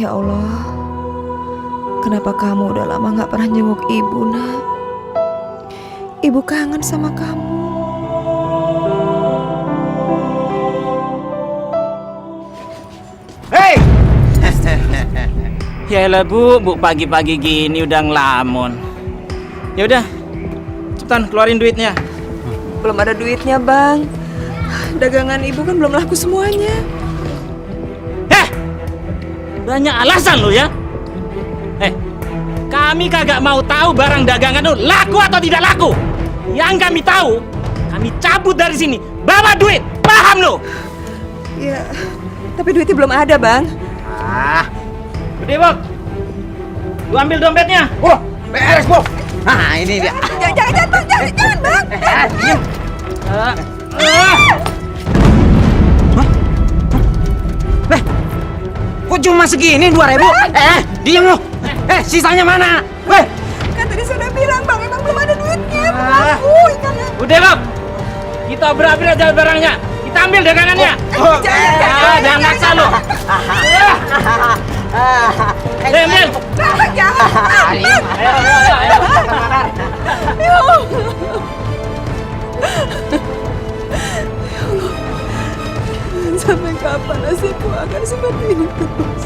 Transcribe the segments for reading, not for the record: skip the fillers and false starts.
Ya Allah, kenapa kamu udah lama gak pernah jenguk ibu, nak? Ibu kangen sama kamu. Hei! Yaelah bu pagi-pagi gini udah ngelamun. Ya udah, cepetan keluarin duitnya. Belum ada duitnya, Bang. Dagangan ibu kan belum laku semuanya. Banyak alasan lo ya. Kami kagak mau tahu barang dagangan lo laku atau tidak laku. Yang kami tahu, kami cabut dari sini. Bawa duit, paham lo? Ya, tapi duitnya belum ada, Bang. Udah, Bok. Lu ambil dompetnya. Oh, beres, Bos. Nah, ini dia. Jangan, Bang. Diam. Kok cuma segini 2.000? Diam lo. Sisanya mana? Kan tadi saya udah bilang, Bang, emang belum ada duitnya. Ikannya. Udah, Bok. Kita obrak-abrik aja barangnya. Kita ambil dagangannya. Jangan maksa lo. Ambil. Jangan. Ayo. Sampai kapan nasibku akan seperti ini terus?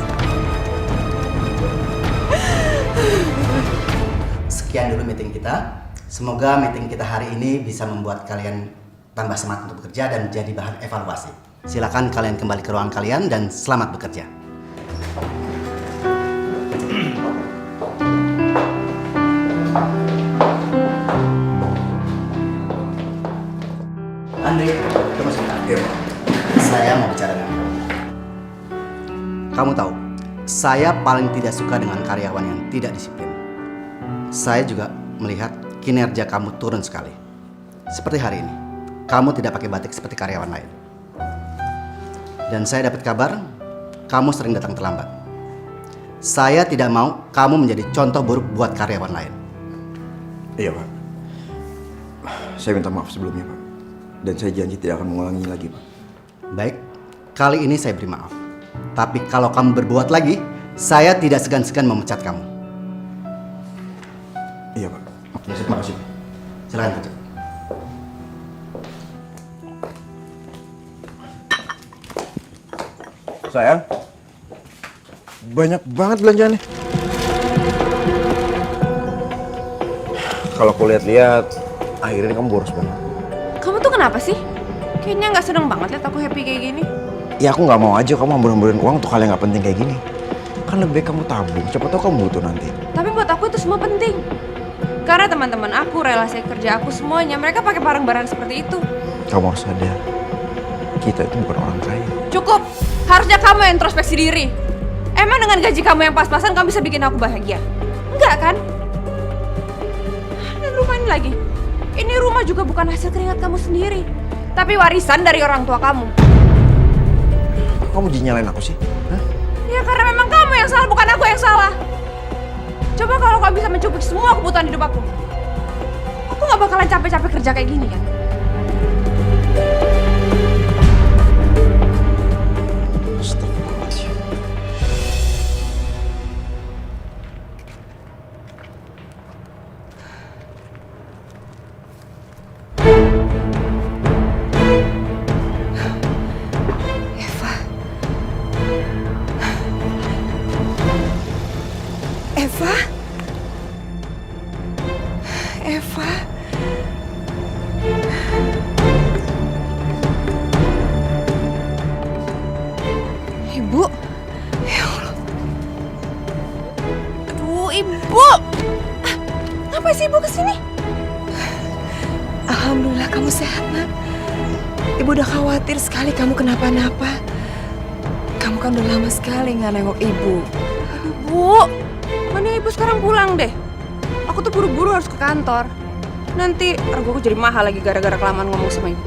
Sekian dulu meeting kita. Semoga meeting kita hari ini bisa membuat kalian tambah semangat untuk bekerja dan jadi bahan evaluasi. Silakan kalian kembali ke ruangan kalian dan selamat bekerja. Andre, tunggu sebentar. Saya mau bicara dengan kamu. Kamu tahu, saya paling tidak suka dengan karyawan yang tidak disiplin. Saya juga melihat kinerja kamu turun sekali. Seperti hari ini, kamu tidak pakai batik seperti karyawan lain. Dan saya dapat kabar, kamu sering datang terlambat. Saya tidak mau kamu menjadi contoh buruk buat karyawan lain. Iya, Pak. Saya minta maaf sebelumnya, Pak. Dan saya janji tidak akan mengulangi lagi, Pak. Baik, kali ini saya beri maaf. Tapi kalau kamu berbuat lagi, saya tidak segan-segan memecat kamu. Iya, Pak. Terima kasih, Pak. Silakan kerja. Sayang, banyak banget belanjaannya. Kalau aku lihat-lihat, akhirnya kamu boros banget. Kamu tuh kenapa sih? Kayaknya nggak seneng banget liat aku happy kayak gini. Ya aku nggak mau aja kamu hambur-hamburin uang untuk hal yang nggak penting kayak gini. Kan lebih baik kamu tabung, siapa tahu kamu butuh nanti. Tapi buat aku itu semua penting. Karena teman-teman aku, relasi kerja aku semuanya, mereka pakai barang-barang seperti itu. Kamu harus sadar, kita itu bukan orang kaya. Cukup, harusnya kamu yang introspeksi diri. Emang dengan gaji kamu yang pas-pasan kamu bisa bikin aku bahagia? Enggak kan? Dan rumah ini lagi. Ini rumah juga bukan hasil keringat kamu sendiri, tapi warisan dari orang tua kamu. Kok kamu jadi nyalain aku sih? Hah? Ya karena memang kamu yang salah, bukan aku yang salah. Coba kalau kamu bisa mencukupi semua kebutuhan hidup aku gak bakalan capek-capek kerja kayak gini kan? Eva. Ibu. Ya Allah. Aduh, Ibu. Ngapain sih Ibu kesini? Alhamdulillah kamu sehat, Nak. Ibu udah khawatir sekali kamu kenapa-napa. Kamu kan udah lama sekali nggak nengok Ibu. Aduh, Bu. Mending Ibu sekarang pulang deh. Aku tuh buru-buru harus ke kantor. Nanti harga aku jadi mahal lagi gara-gara kelamaan ngomong sama Ibu.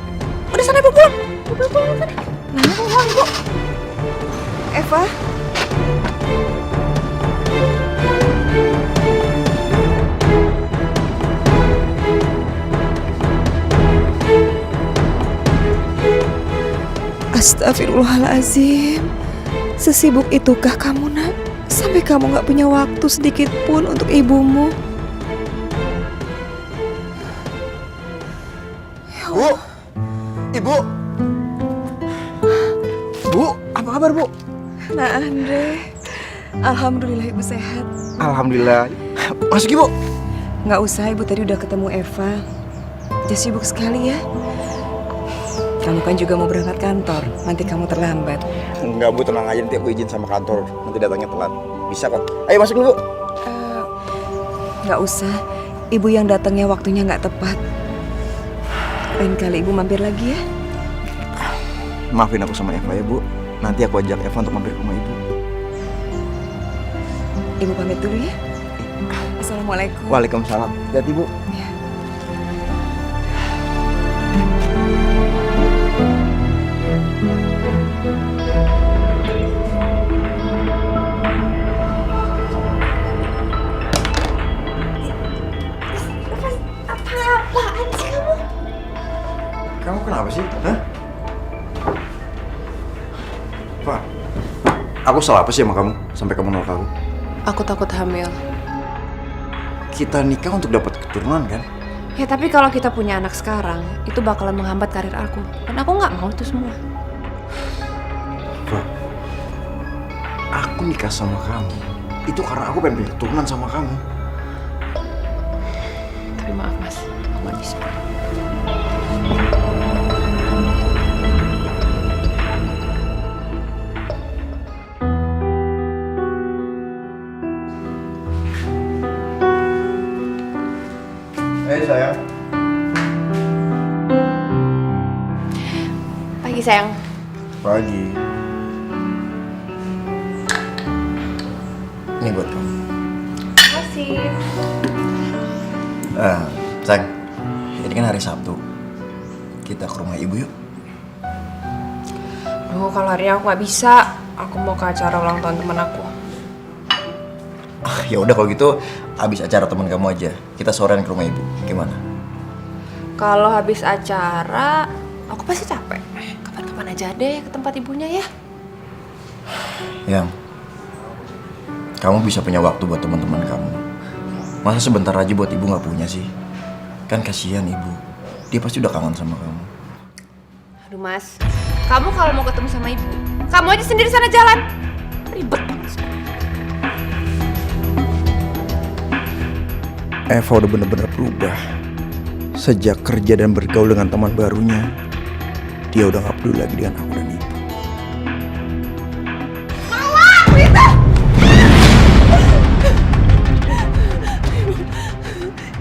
Udah sana Ibu pulang. Ibu pulang sana. Nah, pulang Ibu. Eva. Astagfirullahaladzim. Sesibuk itukah kamu, Nak? Sampai kamu gak punya waktu sedikit pun untuk ibumu. Bu! Ibu! Bu, apa kabar, Bu? Nah, Andre. Alhamdulillah ibu sehat. Alhamdulillah. Masuk, Ibu. Nggak usah, ibu tadi udah ketemu Eva. Dia sibuk sekali ya. Kamu kan juga mau berangkat kantor. Nanti kamu terlambat. Enggak, Bu, tenang aja, nanti aku izin sama kantor. Nanti datangnya telat. Bisa kok. Ayo masuk dulu, Bu. Nggak usah. Ibu yang datangnya waktunya nggak tepat. Lain kali ibu mampir lagi ya. Maafin aku sama Eva ya, Bu. Nanti aku ajak Eva untuk mampir ke rumah Ibu. Ibu pamit dulu ya. Assalamualaikum. Waalaikumsalam. Hati-hati, Bu. Ya. Apa-apaan sih kamu? Kamu kenapa sih? Hah? Pak, aku salah apa sih sama kamu? Sampai kamu nolak aku? Aku takut hamil. Kita nikah untuk dapat keturunan, kan? Ya tapi kalau kita punya anak sekarang, itu bakalan menghambat karir aku. Dan aku nggak mau itu semua. Pak, aku nikah sama kamu. Itu karena aku pengen punya keturunan sama kamu. Tapi maaf mas, aku nggak bisa. Hei sayang. Pagi sayang. Pagi. Ini buat kamu. Makasih. Sayang, ini kan hari Sabtu. Kita ke rumah ibu yuk. Duh, kalau hari ini aku nggak bisa. Aku mau ke acara ulang tahun teman aku. Ya udah kalau gitu, habis acara teman kamu aja. Kita sorean ke rumah ibu. Gimana? Kalau habis acara, aku pasti capek. Kapan-kapan aja deh ke tempat ibunya ya. Yang, kamu bisa punya waktu buat teman-teman kamu. Masa sebentar aja buat ibu nggak punya sih? Kan kasihan ibu. Dia pasti udah kangen sama kamu. Aduh mas, kamu kalau mau ketemu sama ibu, kamu aja sendiri sana jalan. Ribet banget. Eva udah bener-bener berubah. Sejak kerja dan bergaul dengan teman barunya, dia udah gak peduli lagi dengan aku dan ibu.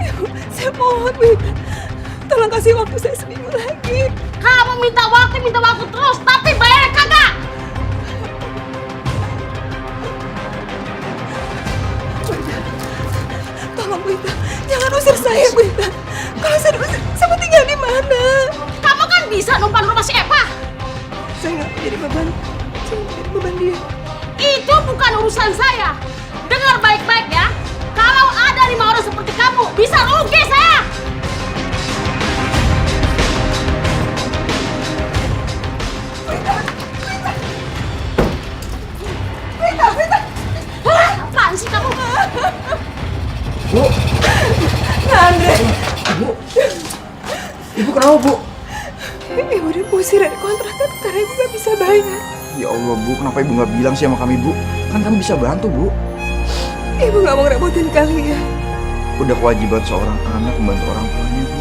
Ibu, saya mohon, Wita. Tolong kasih waktu saya seminggu lagi. Kamu minta waktu terus, tapi bayarnya kagak. Tolong, Wita. Jangan usir saya, Wita. Kalau saya diusir, saya mau tinggal di mana? Kamu kan bisa numpang rumah si Eva. Saya nggak mau jadi beban. Saya mau jadi beban dia. Itu bukan urusan saya. Dengar baik-baik ya. Kalau ada 5 orang seperti kamu, bisa rugi saya. Apaan sih kamu? Bu! Andre, Ibu kenapa, Bu? ibu diusir dari kontrakan karena ibu nggak bisa bayar. Ya Allah, Bu. Kenapa ibu gak bilang sih sama kami, Bu? Kan kami bisa bantu, Bu. Ibu nggak mau ngerepotin kalian. Udah kewajiban seorang anak membantu orang tuanya, Bu.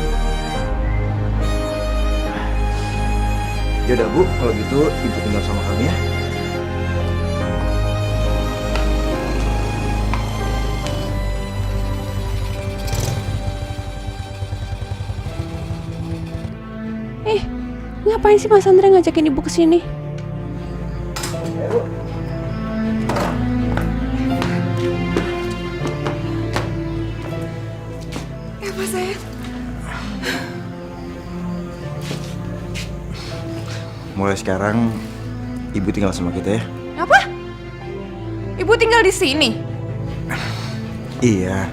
Yaudah, Bu. Kalau gitu, ibu tinggal sama kami ya. Ngapain sih Mas Andre ngajakin ibu ke sini? Eva sayang. Mulai sekarang, ibu tinggal sama kita ya. Apa? Ibu tinggal di sini? Iya.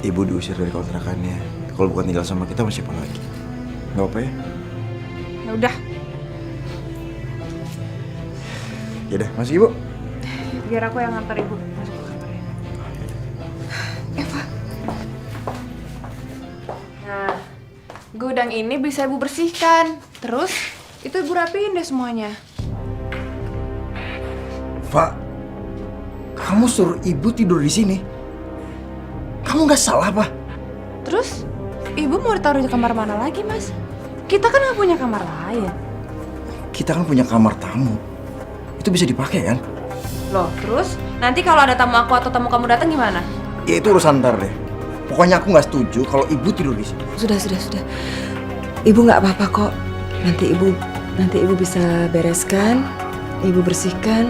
Ibu diusir dari kontrakannya. Kalau bukan tinggal sama kita, masih apa lagi? Gak apa ya? Ya udah. Yaudah, masuk ibu. Biar aku yang nganter ibu masuk ke kamarnya. Eva, Nah, gudang ini bisa ibu bersihkan. Terus, itu ibu rapiin deh semuanya. Pak, kamu suruh ibu tidur di sini? Kamu nggak salah, Pak? Terus, ibu mau ditaruh di kamar mana lagi, Mas? Kita kan nggak punya kamar lain. Kita kan punya kamar tamu. Itu bisa dipakai kan? Loh, terus nanti kalau ada tamu aku atau tamu kamu datang gimana? Ya itu urusan ntar deh. Pokoknya aku nggak setuju kalau ibu tidur di sini. sudah. Ibu nggak apa-apa kok. Nanti ibu bisa bereskan, ibu bersihkan.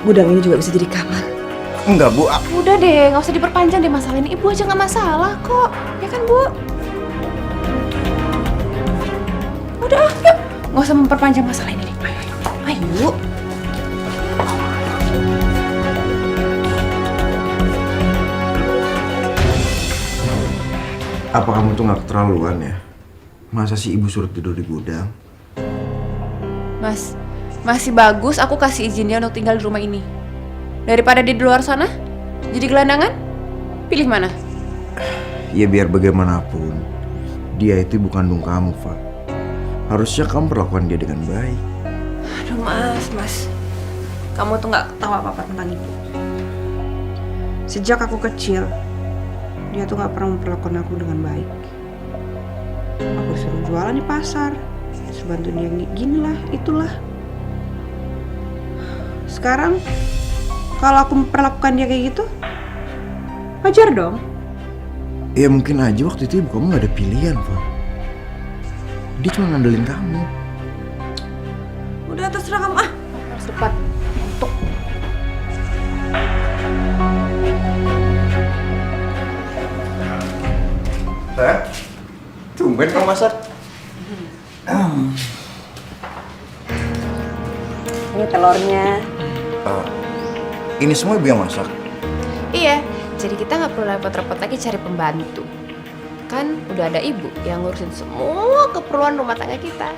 Gudang ini juga bisa jadi kamar. Enggak, Bu. Udah deh, nggak usah diperpanjang deh masalah ini. Ibu aja nggak masalah kok, ya kan Bu? Udah, yuk. Nggak usah memperpanjang masalah ini. Ayo. Apa kamu tuh nggak keterlaluan ya? Masa sih ibu suruh tidur di gudang? Mas, masih bagus aku kasih izin dia untuk tinggal di rumah ini. Daripada di luar sana, jadi gelandangan, pilih mana? Ya biar bagaimanapun, dia itu ibu kandung kamu, Pak. Harusnya kamu perlakukan dia dengan baik. Aduh mas, kamu tuh nggak tahu apa-apa tentang ibu. Sejak aku kecil, dia tuh nggak pernah memperlakukan aku dengan baik. Aku suruh jualan di pasar, suruh bantuin dia gini lah, itulah. Sekarang, kalau aku memperlakukan dia kayak gitu, wajar dong. Ya mungkin aja waktu itu ibu kamu nggak ada pilihan, Pak. Dia cuma ngandelin kamu. Udah terserah kamu ah. Harus cepat. Untuk. Sayang, tumben kamu masak. Ini telurnya. Ini semua ibu yang masak. Iya, jadi kita nggak perlu repot-repot lagi cari pembantu. Kan udah ada ibu yang ngurusin semua keperluan rumah tangga kita.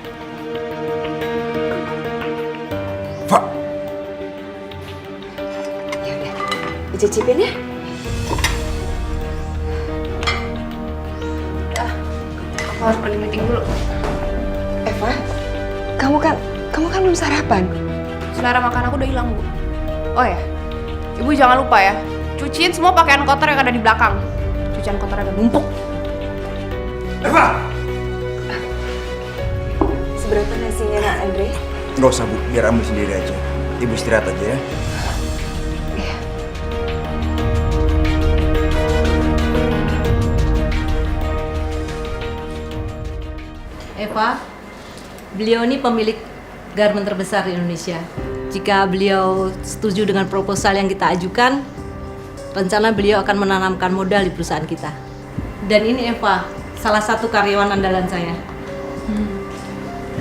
Pak, Dicicipin ya? Aku harus pergi meeting dulu. Eva, kamu kan belum sarapan. Selera makan aku udah hilang, Bu. Oh ya, Ibu jangan lupa ya, cuciin semua pakaian kotor yang ada di belakang. Cucian kotor ada numpuk. Eva! Seberapa nasinya, Nak Andre? Nggak usah, Bu. Biar ambil sendiri aja. Ibu istirahat aja ya. Iya. Eva, beliau ini pemilik garmen terbesar di Indonesia. Jika beliau setuju dengan proposal yang kita ajukan, rencana beliau akan menanamkan modal di perusahaan kita. Dan ini Eva, salah satu karyawan andalan saya.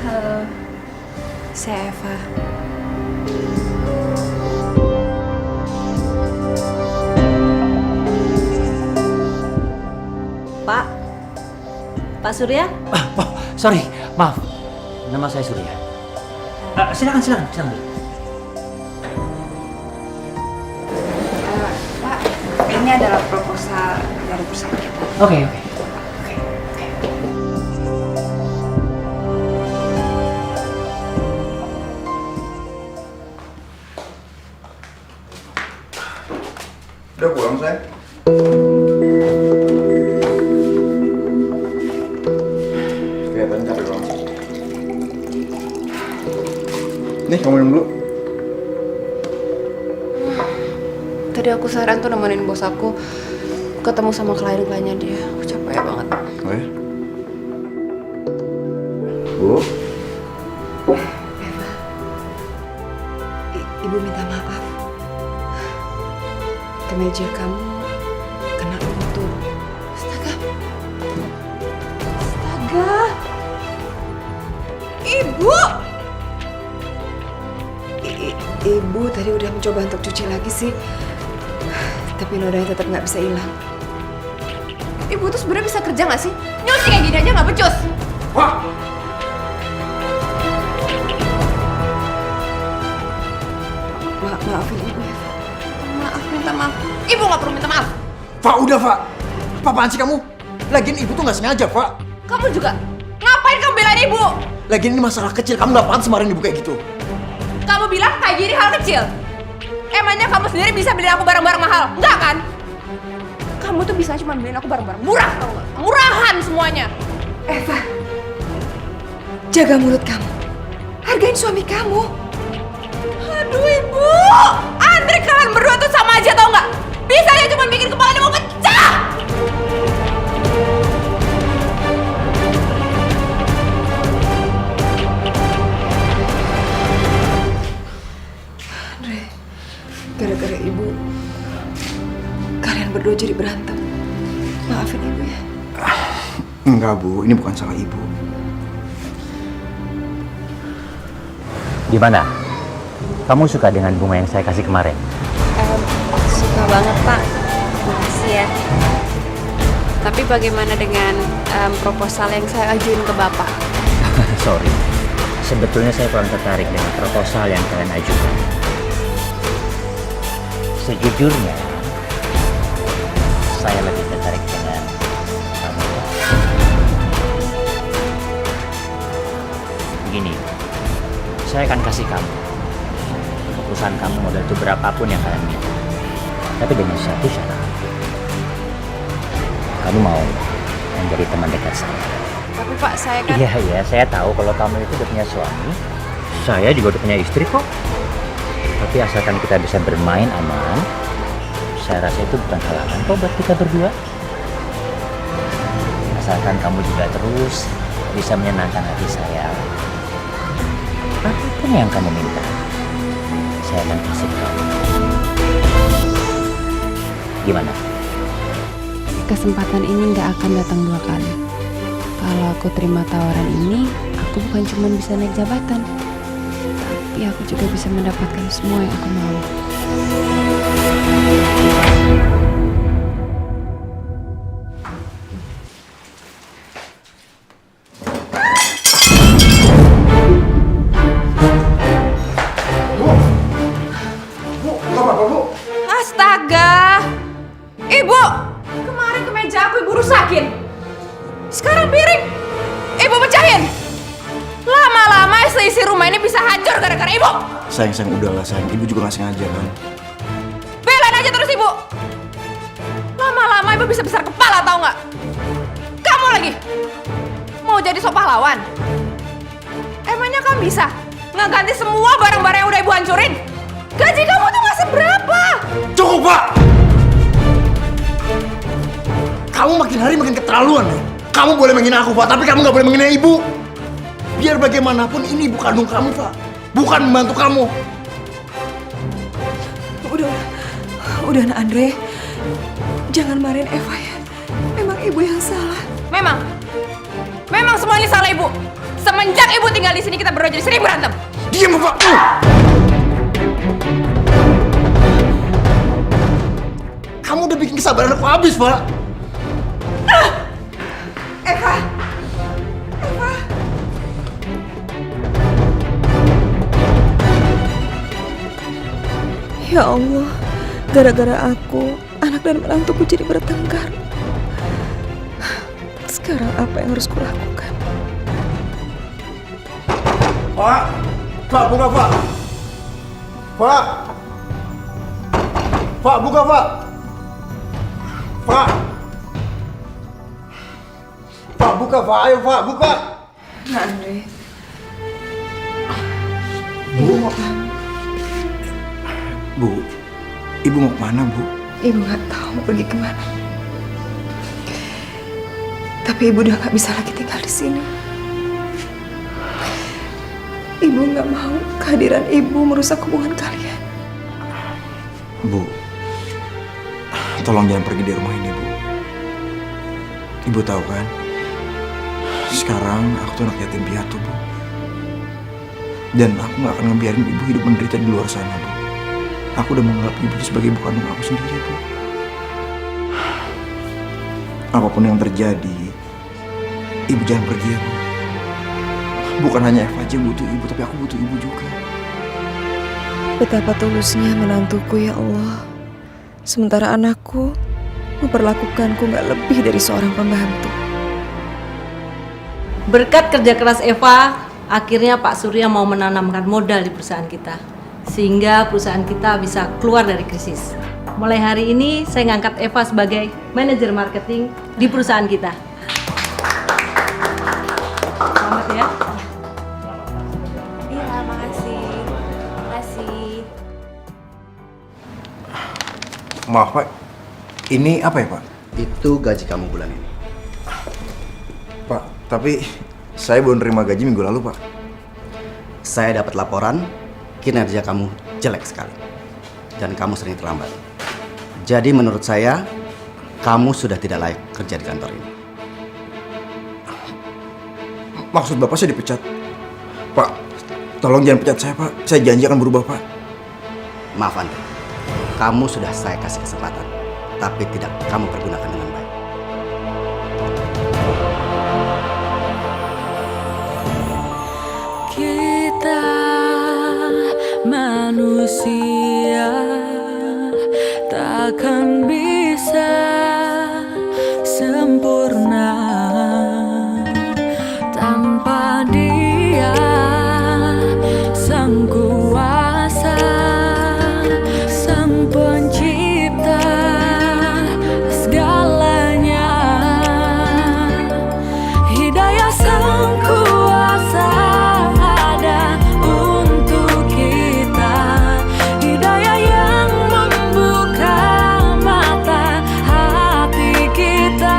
Halo, saya Eva. Pak Surya? Oh, sorry, maaf. Nama saya Surya. Silakan. Pak, ini adalah proposal dari perusahaan kita. Oke. Udah pulang, sayang? Kelihatan capek banget. Nih, kamu minum dulu. Tadi aku seharian tuh nemenin bos aku ketemu sama klien-kliennya dia. Aku capek banget. Oh ya? Bu? Ibu minta maaf. Kemeja kamu kena kutu. Astaga. Ibu! Ibu tadi udah mencoba untuk cuci lagi sih. Tapi nodanya tetap nggak bisa hilang. Ibu tuh sebenarnya bisa kerja nggak sih? Nyuci kayak gini aja nggak becus. Wah! Maaf Maafin ibu ya. Maaf, minta maaf. Ibu nggak perlu minta maaf. Pak, udah, Pak. Apaan sih kamu? Lagian ibu tuh nggak sengaja, Pak. Kamu juga. Ngapain kamu belain ibu? Lagian ini masalah kecil, kamu nggak pantas marahin ibu kayak gitu. Kamu bilang kayak gini hal kecil. Emangnya kamu sendiri bisa beli aku barang-barang mahal? Enggak kan? Kamu tuh bisa cuma beliin aku barang-barang murah, tau gak? Murahan semuanya. Eva, jaga mulut kamu. Hargain suami kamu. Aduh ibu, Andre kalian berdua tuh sama aja tau nggak? Bisanya cuma bikin kepalanya mau pecah. Andre, gara-gara ibu, kalian berdua jadi berantem. Maafin ibu ya. Enggak, Bu. Ini bukan salah ibu. Gimana? Kamu suka dengan bunga yang saya kasih kemarin? Suka banget Pak, makasih ya. Tapi bagaimana dengan proposal yang saya ajuin ke Bapak? Sorry, sebetulnya saya kurang tertarik dengan proposal yang kalian ajukan. Sejujurnya, saya lebih tertarik dengan kamu. Begini, saya akan kasih kamu perusahaan kamu modal itu berapapun yang kalian minta. Tapi dengan satu syarat. Kamu mau menjadi teman dekat saya. Tapi Pak, saya kan... Iya, saya tahu kalau kamu itu udah punya suami. Saya juga udah punya istri kok. Tapi asalkan kita bisa bermain aman, saya rasa itu bukan halangan kok buat kita berdua. Asalkan kamu juga terus bisa menyenangkan hati saya. Apapun yang kamu minta, saya akan kasih kamu. Gimana? Kesempatan ini nggak akan datang dua kali. Kalau aku terima tawaran ini, aku bukan cuma bisa naik jabatan, tapi aku juga bisa mendapatkan semua yang aku mau. Bu, nggak apa-apa, Bu. Astaga! Ibu! Kemarin kemeja aku ibu rusakin. Sekarang piring ibu pecahin. Lama-lama seisi rumah ini bisa hancur gara-gara ibu. Sayang, udahlah sayang. Ibu juga nggak sengaja kan. Belain aja terus ibu. Lama-lama ibu bisa besar kepala tau nggak? Kamu lagi mau jadi sok pahlawan? Emangnya kamu bisa ngeganti semua barang-barang yang udah ibu hancurin? Gaji kamu tuh nggak seberapa. Cukup, Pak! Kamu makin hari makin keterlaluan ya. Kamu boleh menghina aku, Pak, tapi kamu nggak boleh menghina ibu. Biar bagaimanapun ini ibu kandung kamu, Pak. Bukan membantu kamu. Udah Nak Andre. Jangan marahin Eva ya. Memang ibu yang salah. Memang semua ini salah ibu. Semenjak ibu tinggal di sini kita berdua jadi sering berantem. Diam, Pak! Kamu udah bikin kesabaran aku habis, Pak. Eva! Ya Allah, gara-gara aku, anak dan menantuku jadi bertengkar. Sekarang apa yang harus kulakukan? Pak! Pak, buka, Pak! Pak! Pak, buka, Pak! Pak! Pak, buka, Pak! Ayo, Pak, buka! Nak Andre. Bu, ibu mau kemana, Bu? Ibu nggak tahu mau pergi kemana. Tapi ibu udah nggak bisa lagi tinggal di sini. Ibu nggak mau kehadiran ibu merusak hubungan kalian. Bu, tolong jangan pergi dari rumah ini, Bu. Ibu tahu kan, sekarang aku tuh anak yatim piatu, Bu. Dan aku nggak akan ngebiarin ibu hidup menderita di luar sana, Bu. Aku udah menganggap ibu sebagai ibu kandung aku sendiri, Bu. Apapun yang terjadi, ibu jangan pergi ya, Bu. Bukan hanya Eva aja yang butuh ibu, tapi aku butuh ibu juga. Betapa tulusnya menantuku ya Allah. Sementara anakku memperlakukanku gak lebih dari seorang pembantu. Berkat kerja keras Eva, akhirnya Pak Surya mau menanamkan modal di perusahaan kita. Sehingga perusahaan kita bisa keluar dari krisis. Mulai hari ini saya ngangkat Eva sebagai manajer marketing di perusahaan kita. Selamat ya. Iya, makasih. Makasih. Maaf Pak, ini apa ya Pak? Itu gaji kamu bulan ini. Pak, tapi saya belum terima gaji minggu lalu Pak. Saya dapat laporan kinerja kamu jelek sekali. Dan kamu sering terlambat. Jadi menurut saya, kamu sudah tidak layak kerja di kantor ini. Maksud Bapak saya dipecat? Pak, tolong jangan pecat saya Pak. Saya janji akan berubah Pak. Maaf Andre, kamu sudah saya kasih kesempatan. Tapi tidak kamu pergunakan dengan baik. Kita manusia takkan bisa sempurna tanpa Dia, Sang Kuasa, Sang Pencipta segalanya. Hidayah Sang Kuasa ada untuk kita. Hidayah yang membuka mata hati kita.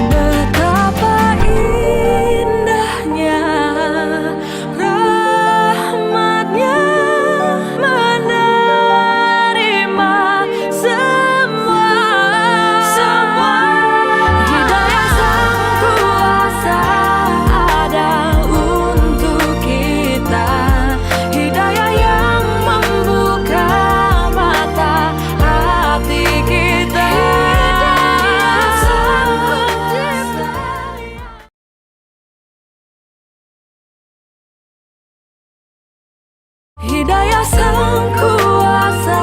Betapa indahnya rahmatnya menerima semua. Hidayah Sang Kuasa ada untuk kita. Hidayah yang membuka mata hati kita. Sang Pencipta. Hidayah Sang Kuasa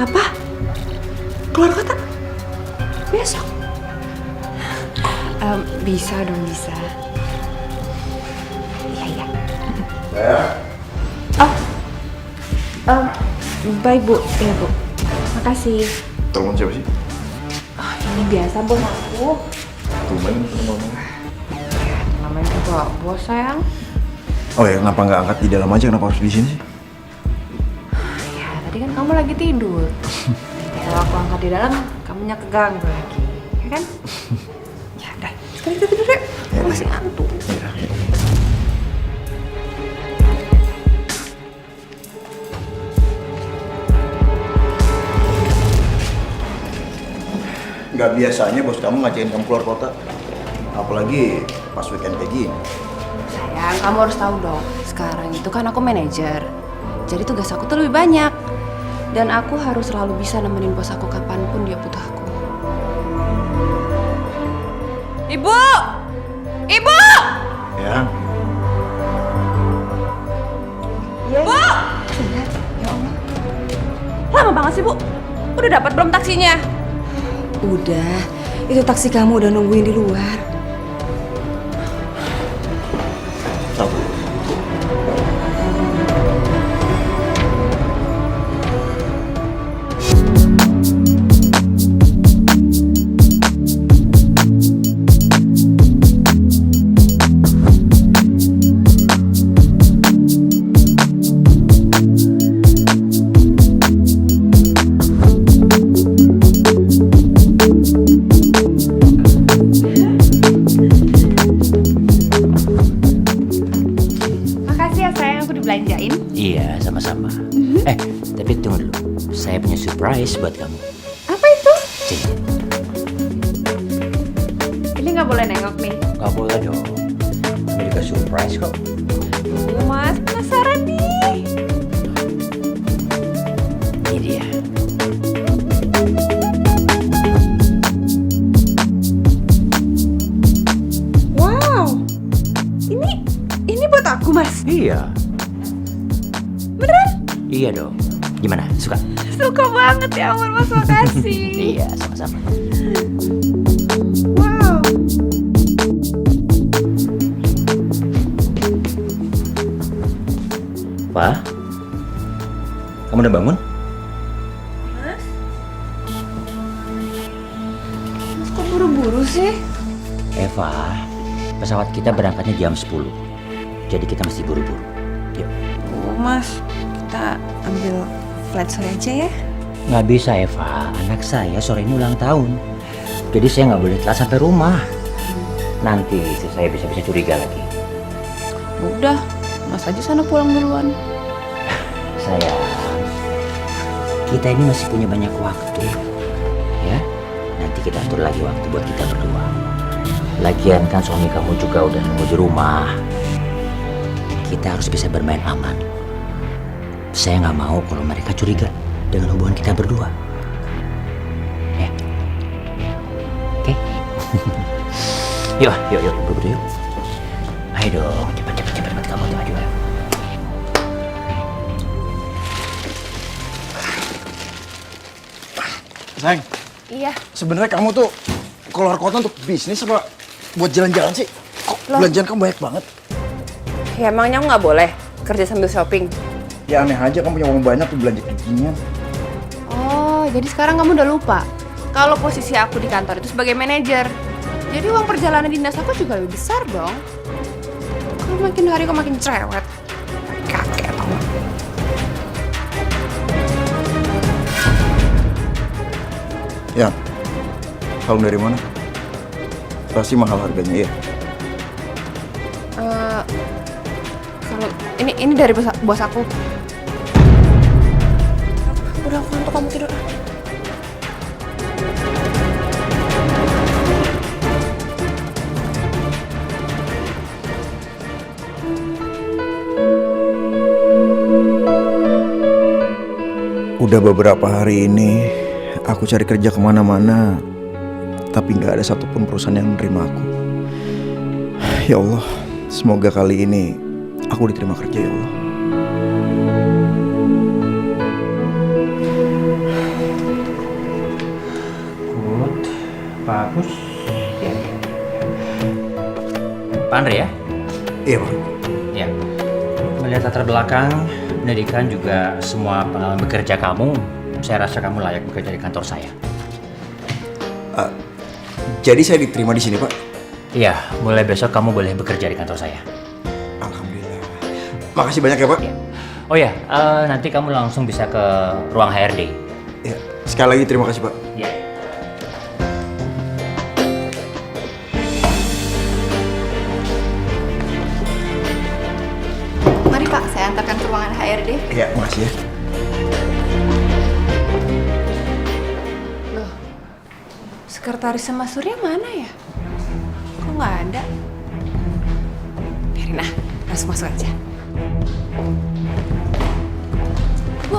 Apa? Keluar kota? Besok? Bisa dong, bisa. Iya. Baik Bu, iya Bu. Makasih. Telepon siapa sih? Ini biasa bos aku. Tumben ngomong. Namanya juga bos sayang. Oh ya, kenapa nggak angkat di dalam aja? Kenapa harus di sini sih? Ya, tadi kan kamu lagi tidur. Kalau aku angkat di dalam, kamunya keganggu lagi, ya kan? Ya udah, sekarang kita tidur yuk. Masih ngantuk. Nggak biasanya bos kamu ngajakin kamu keluar kota. Apalagi pas weekend kayak gini. Sayang, kamu harus tahu dong. Sekarang itu kan aku manajer. Jadi tugas aku tuh lebih banyak. Dan aku harus selalu bisa nemenin bos aku kapanpun dia butuh aku. Ibu! Ibu! Ya. Bu! Ya Allah. Lama banget sih, Bu. Udah dapat belum taksinya? Udah, itu taksi kamu udah nungguin di luar. Tahu. Makasih ya sayang, aku dibelanjain. Iya, sama-sama. Tapi tunggu dulu. Saya punya surprise buat kamu. Apa itu? Sini. Ini nggak boleh nengok nih. Gak boleh dong. Ini juga surprise kok. Mas, penasaran nih. Ini dia. Wow. Ini buat aku, Mas. Iya. Beneran? Iya dong. Gimana? Suka? Suka banget ya ampun, Mas. Makasih. Iya, sama-sama. Wow. Pak? Kamu udah bangun? Mas, kok buru-buru sih? Eva, pesawat kita berangkatnya jam 10. Jadi kita mesti buru-buru. Yuk. Oh, Mas, kita ambil flight sore aja ya. Nggak bisa Eva, anak saya sore ini ulang tahun. Jadi saya nggak boleh telat sampai rumah. Nanti istri saya bisa curiga lagi. Udah, Mas aja sana pulang duluan. Sayang, kita ini masih punya banyak waktu. Ya, nanti kita atur lagi waktu buat kita berdua. Lagian kan suami kamu juga udah nunggu di rumah. Kita harus bisa bermain aman. Saya nggak mau kalau mereka curiga dengan hubungan kita berdua. Ya, oke? Yuk, buru-buru yuk. Ayo dong, cepet kamu tuh maju. Sayang, Iya. sebenarnya kamu tuh keluar kota untuk bisnis apa buat jalan-jalan sih? Kok belanjaan kamu banyak banget? Ya emangnya aku nggak boleh kerja sambil shopping? Ya aneh aja kamu punya uang banyak tuh belanja kayak ginian. Oh, jadi sekarang kamu udah lupa kalau posisi aku di kantor itu sebagai manajer. Jadi uang perjalanan dinas aku juga lebih besar dong. Kalau makin hari kok makin cerewet. Kakek tau gak? Ya, kalung dari mana? Pasti mahal harganya ya. Kalau ini dari bos aku. Udah aku ngantuk, kamu tidur. Udah beberapa hari ini aku cari kerja kemana-mana, tapi nggak ada satupun perusahaan yang menerima aku. Ya Allah, semoga kali ini aku diterima kerja ya Allah. bagus. Ya. Pak Andre ya? Iya, Pak. Ya. Melihat latar belakang, pendidikan juga semua pengalaman bekerja kamu, saya rasa kamu layak bekerja di kantor saya. Jadi saya diterima di sini, Pak? Iya, mulai besok kamu boleh bekerja di kantor saya. Alhamdulillah. Makasih banyak ya, Pak. Ya. Oh ya, nanti kamu langsung bisa ke ruang HRD. Ya, sekali lagi terima kasih, Pak. Ya. Mari Pak, saya antarkan ke ruangan HRD. Iya, makasih ya. Loh, sekretaris sama Surya mana ya? Kok nggak ada? Biarin langsung masuk aja. Bu.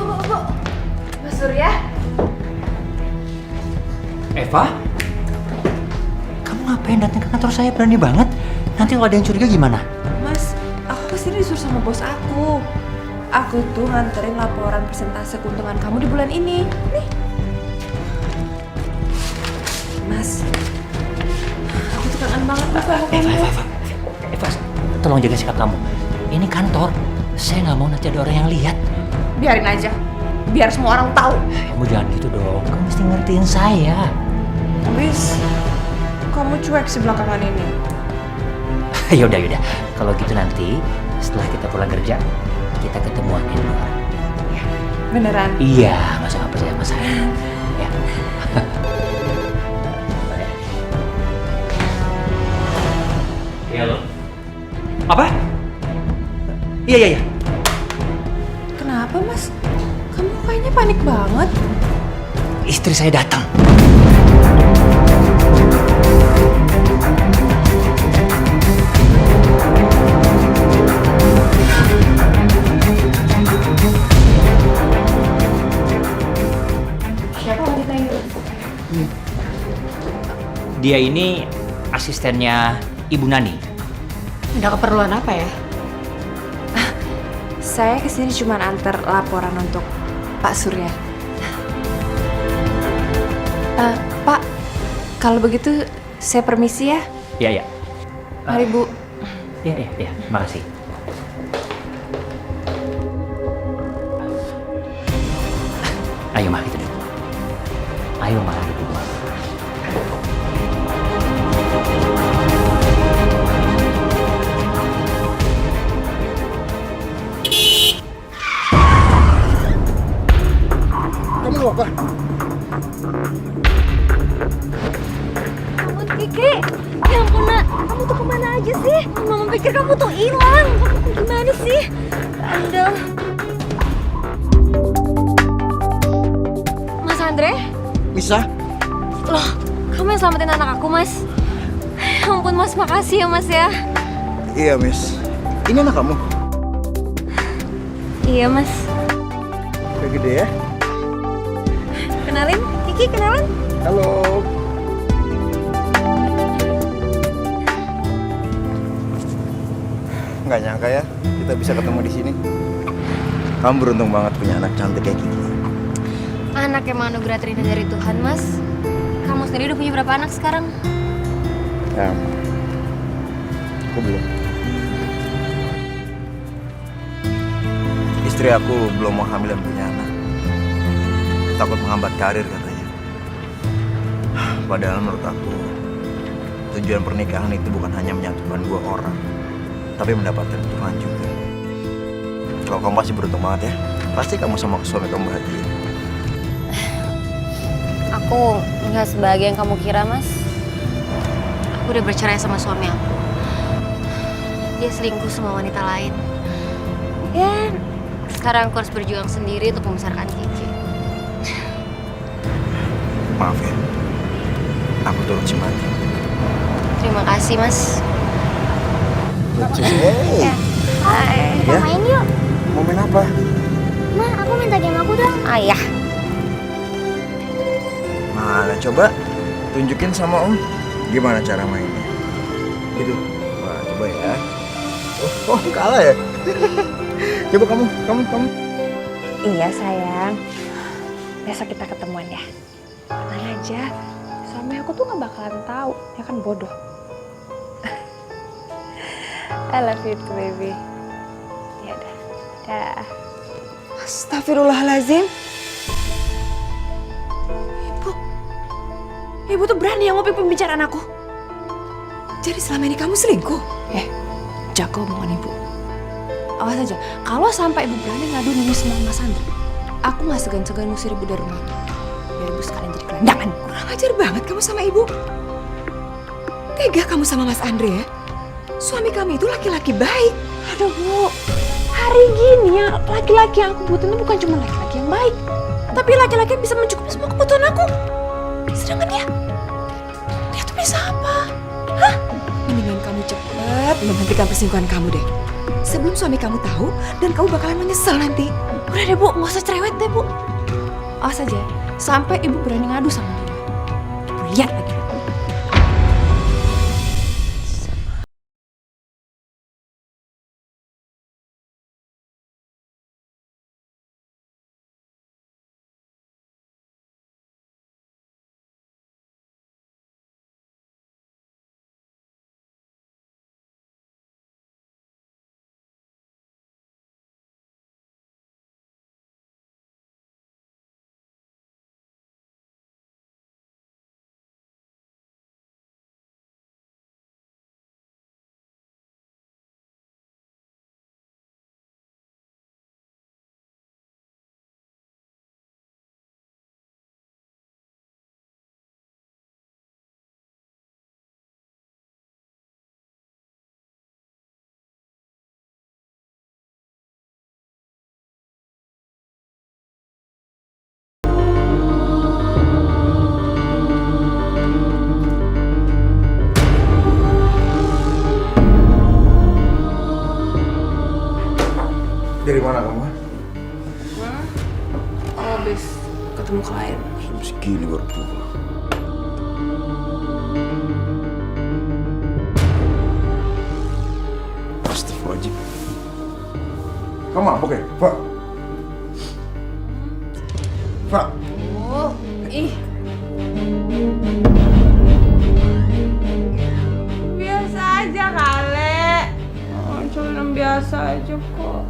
Mas Surya? Eva? Kamu ngapain datang ke kantor saya? Berani banget. Nanti kalau ada yang curiga gimana? Mas, aku kesini disuruh sama bos aku. Aku tuh nganterin laporan persentase keuntungan kamu di bulan ini. Nih. Mas, aku tuh kangen banget mas sama kamu. Eva, tolong jaga sikap kamu. Ini kantor. Saya nggak mau nanti ada orang yang lihat. Biarin aja. Biar semua orang tahu. Kamu jangan gitu dong. Kamu mesti ngertiin saya. Habis, kamu cuek sih belakangan ini. Yaudah. Kalau gitu nanti setelah kita pulang kerja, kita ketemuan di luar. Beneran? Iya, masa nggak percaya sama saya? Ya. Halo. Apa? Iya. Kenapa mas? Kamu kayaknya panik banget. Istri saya datang. Siapa wanita itu? Dia ini asistennya Ibu Nani. Ada keperluan apa ya? Saya kesini cuma antar laporan untuk Pak Surya. Pak, kalau begitu saya permisi ya. Iya. Mari Bu. Iya, makasih. Ayo mah kita duduk. Ayo mah duduk. Kamu mau apa? Kamu Kiki, ya ampun nak, kamu tuh kemana aja sih? Mama pikir kamu tuh hilang. Kamu tuh gimana sih? Andel. Mas Andre? Misa? Loh, kamu yang selamatin anak aku, Mas. Ya ampun, Mas, makasih ya, Mas ya. Iya, Miss. Ini anak kamu? Iya, Mas. Udah gede ya? Kenalin, Kiki, kenalin. Halo. Nggak nyangka ya, kita bisa ketemu di sini. Kamu beruntung banget punya anak cantik kayak Kiki. Anak emang anugerah terindah dari Tuhan, Mas. Kamu sendiri udah punya berapa anak sekarang? Ya, aku belum. Istri aku belum mau hamil dan punya anak. Takut menghambat karir katanya. Padahal menurut aku, tujuan pernikahan itu bukan hanya menyatukan dua orang, tapi mendapatkan Tuhan juga. Kalau kamu pasti beruntung banget ya. Pasti kamu sama suami kamu bahagia. Aku nggak sebahagia yang kamu kira, Mas. Aku udah bercerai sama suami aku. Dia selingkuh sama wanita lain. Ya, sekarang aku harus berjuang sendiri untuk membesarkan Kiki. Maaf ya, aku turut simpati. Terima kasih, Mas. Hey, Hai, Ya. main yuk. mau main apa? Ma, aku minta game aku dong. Ayah. Mana coba tunjukin sama Om gimana cara mainnya. Gitu. Wah, coba ya. Oh, kalah ya? Coba kamu. Iya sayang. Besok kita ketemuan ya. Tenang aja. suami aku tuh gak bakalan tahu, ya kan bodoh. I love you too, baby. Ya udah, dah. Astagfirullahalazim. Ibu tuh berani yang nguping pembicaraan aku. Jadi selama ini kamu selingkuh? Jaga omongan ibu. Awas aja, kalau sampai ibu berani ngadu ini semua Mas Andri, aku gak segan-segan ngusir ibu dari rumah ini. Biar ibu sekalian jadi gelandangan. Kurang ajar banget kamu sama ibu. Tega kamu sama Mas Andre ya? Suami kamu itu laki-laki baik. Aduh Bu, hari gini ya laki-laki yang aku butuhin itu bukan cuma laki-laki yang baik, tapi laki-laki yang bisa mencukupi semua kebutuhan aku. Sedangkan dia tuh bisa apa? Hah? Mendingan kamu cepat menghentikan perselingkuhan kamu deh. Sebelum suami kamu tahu dan kamu bakalan menyesal nanti. Udah deh Bu, nggak usah cerewet deh Bu. Awas aja, sampai ibu berani ngadu sama dia. Ibu lihat lagi. Dari mana kamu? Habis ketemu klien. Jam segini baru pulang. Astagfirullahaladzim. Kamu mabuk ya, Pak? Pak? Biasa aja kali. Cuma yang biasa aja kok.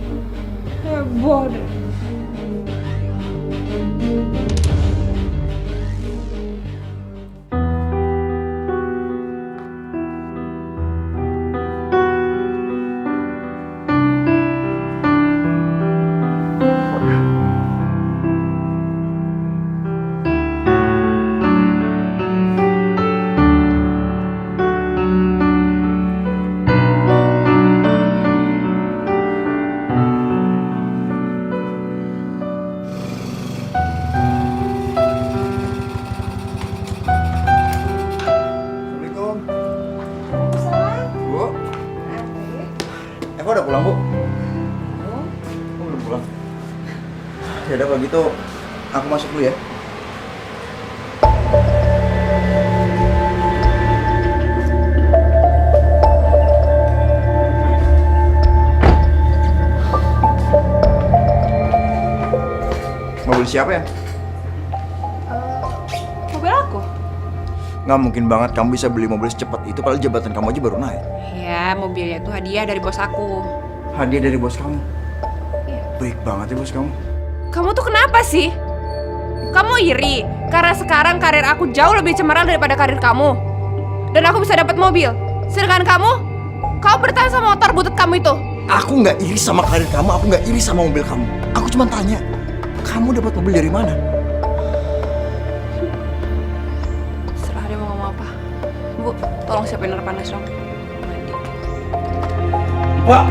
Heboh deh. Eva udah pulang, Bu? Oh, belum pulang. Ya udah kalau gitu, aku masuk dulu ya. Mobil siapa ya? Mobil aku. Nggak mungkin banget kamu bisa beli mobil secepat itu, padahal jabatan kamu aja baru naik. Ya, mobilnya itu hadiah dari bos aku. Hadiah dari bos kamu? Iya. Baik banget ya bos kamu. Kamu tuh kenapa sih? Kamu iri karena sekarang karir aku jauh lebih cemerlang daripada karir kamu. Dan aku bisa dapat mobil. Sedangkan kamu bertahan sama motor butut kamu itu. Aku nggak iri sama karir kamu, aku nggak iri sama mobil kamu. Aku cuma tanya, kamu dapat mobil dari mana? Serah dia mau ngomong apa. Bu, tolong siapin air panas dong. Mandi. Pak!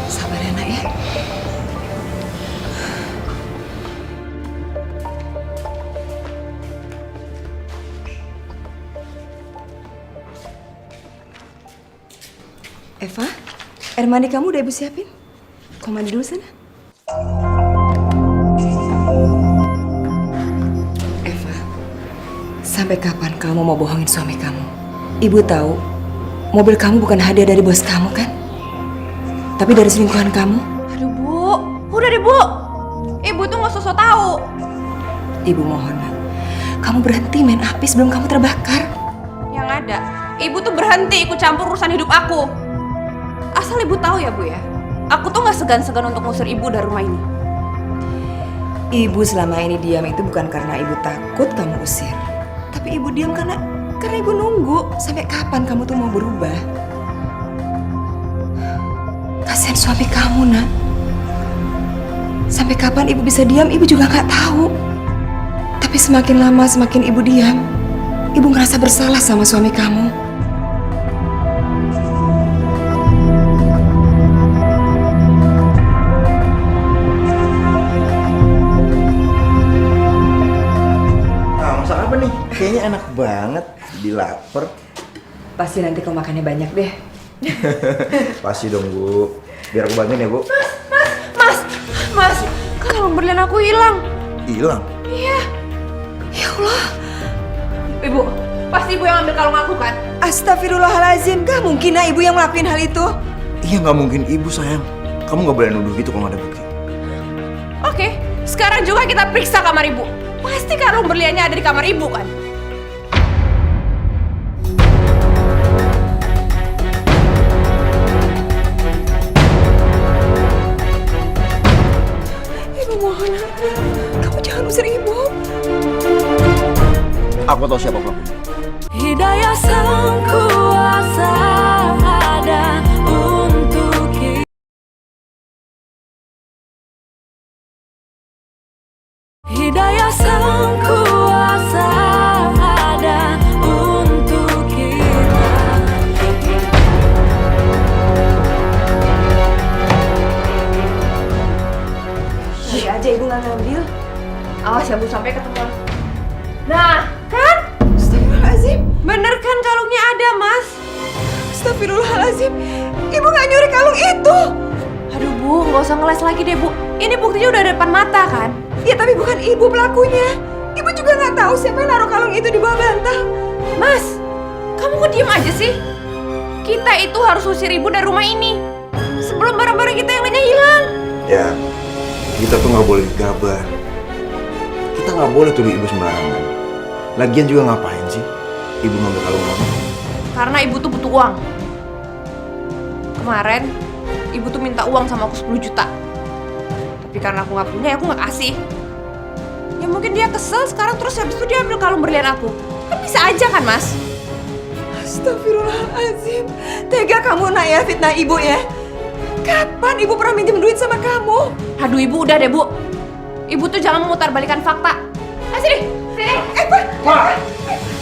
Sabar ya nak ya. Eva, air mandi kamu udah ibu siapin. Kau mandi dulu sana. Eva, sampai kapan kamu mau bohongin suami kamu? Ibu tahu, mobil kamu bukan hadiah dari bos kamu kan? Tapi dari selingkuhan kamu. Aduh Bu, udah deh Bu. Ibu tuh nggak sosok tahu. Ibu mohon, Nak. Kamu berhenti main api sebelum kamu terbakar. Yang ada, ibu tuh berhenti ikut campur urusan hidup aku. Asal ibu tahu ya Bu ya, aku tuh nggak segan-segan untuk ngusir ibu dari rumah ini. Ibu selama ini diam itu bukan karena ibu takut kamu usir. Tapi ibu diam karena ibu nunggu sampai kapan kamu tuh mau berubah. Kasihan suami kamu, Nak. Sampai kapan ibu bisa diam, ibu juga nggak tahu. Tapi semakin lama semakin ibu diam, ibu ngerasa bersalah sama suami kamu. Nah, masak apa nih? Kayaknya enak banget. Jadi lapar. Pasti nanti kau makannya banyak deh. Pasti dong, Bu. Biar aku bantuin ya, Bu. Mas, kalung berlian aku hilang. Hilang. Iya. Ya Allah. Ibu, pasti ibu yang ambil kalung aku kan? Astagfirullahaladzim, gak mungkin ibu yang ngelakuin hal itu. Iya, nggak mungkin ibu, sayang. Kamu nggak boleh nuduh gitu kalau nggak ada bukti. Oke, sekarang juga kita periksa kamar ibu. Pasti kalung berliannya ada di kamar ibu kan? Ibu mohon, kamu jangan usir ibu. Aku tahu siapa pelakunya. Hidayah sang kuasa ada untuk kita. Hidayah sang kuasa ada untuk kita. Tadi aja ibu nggak ngambil. Awas ya Bu, sampai ketemu. Nah, kan? Astagfirullahaladzim. Bener kan kalungnya ada, Mas? Astagfirullahaladzim. Ibu nggak nyuri kalung itu. Aduh Bu, nggak usah ngeles lagi deh Bu. Ini buktinya udah ada depan mata kan? Ya tapi bukan ibu pelakunya. Ibu juga nggak tahu siapa yang naruh kalung itu di bawah bantal. Mas, kamu kok diem aja sih? Kita itu harus usir ibu dari rumah ini sebelum barang-barang kita yang lainnya hilang. Ya, kita tuh nggak boleh gegabah. Kita nggak boleh tuduh ibu sembarangan. Lagian juga ngapain sih ibu ngambil kalung kamu? Karena ibu tuh butuh uang. Kemarin, ibu tuh minta uang sama aku 10 juta. Tapi karena aku nggak punya, aku nggak kasih. Ya mungkin dia kesel sekarang terus habis itu dia ambil kalung berlian aku. Kan bisa aja kan, Mas? Astagfirullahaladzim. Tega kamu nak ya fitnah ibu ya. Kapan ibu pernah minjem duit sama kamu? Aduh ibu, udah deh Bu. Ibu tuh jangan memutarbalikkan fakta. Sini, sini. Pak!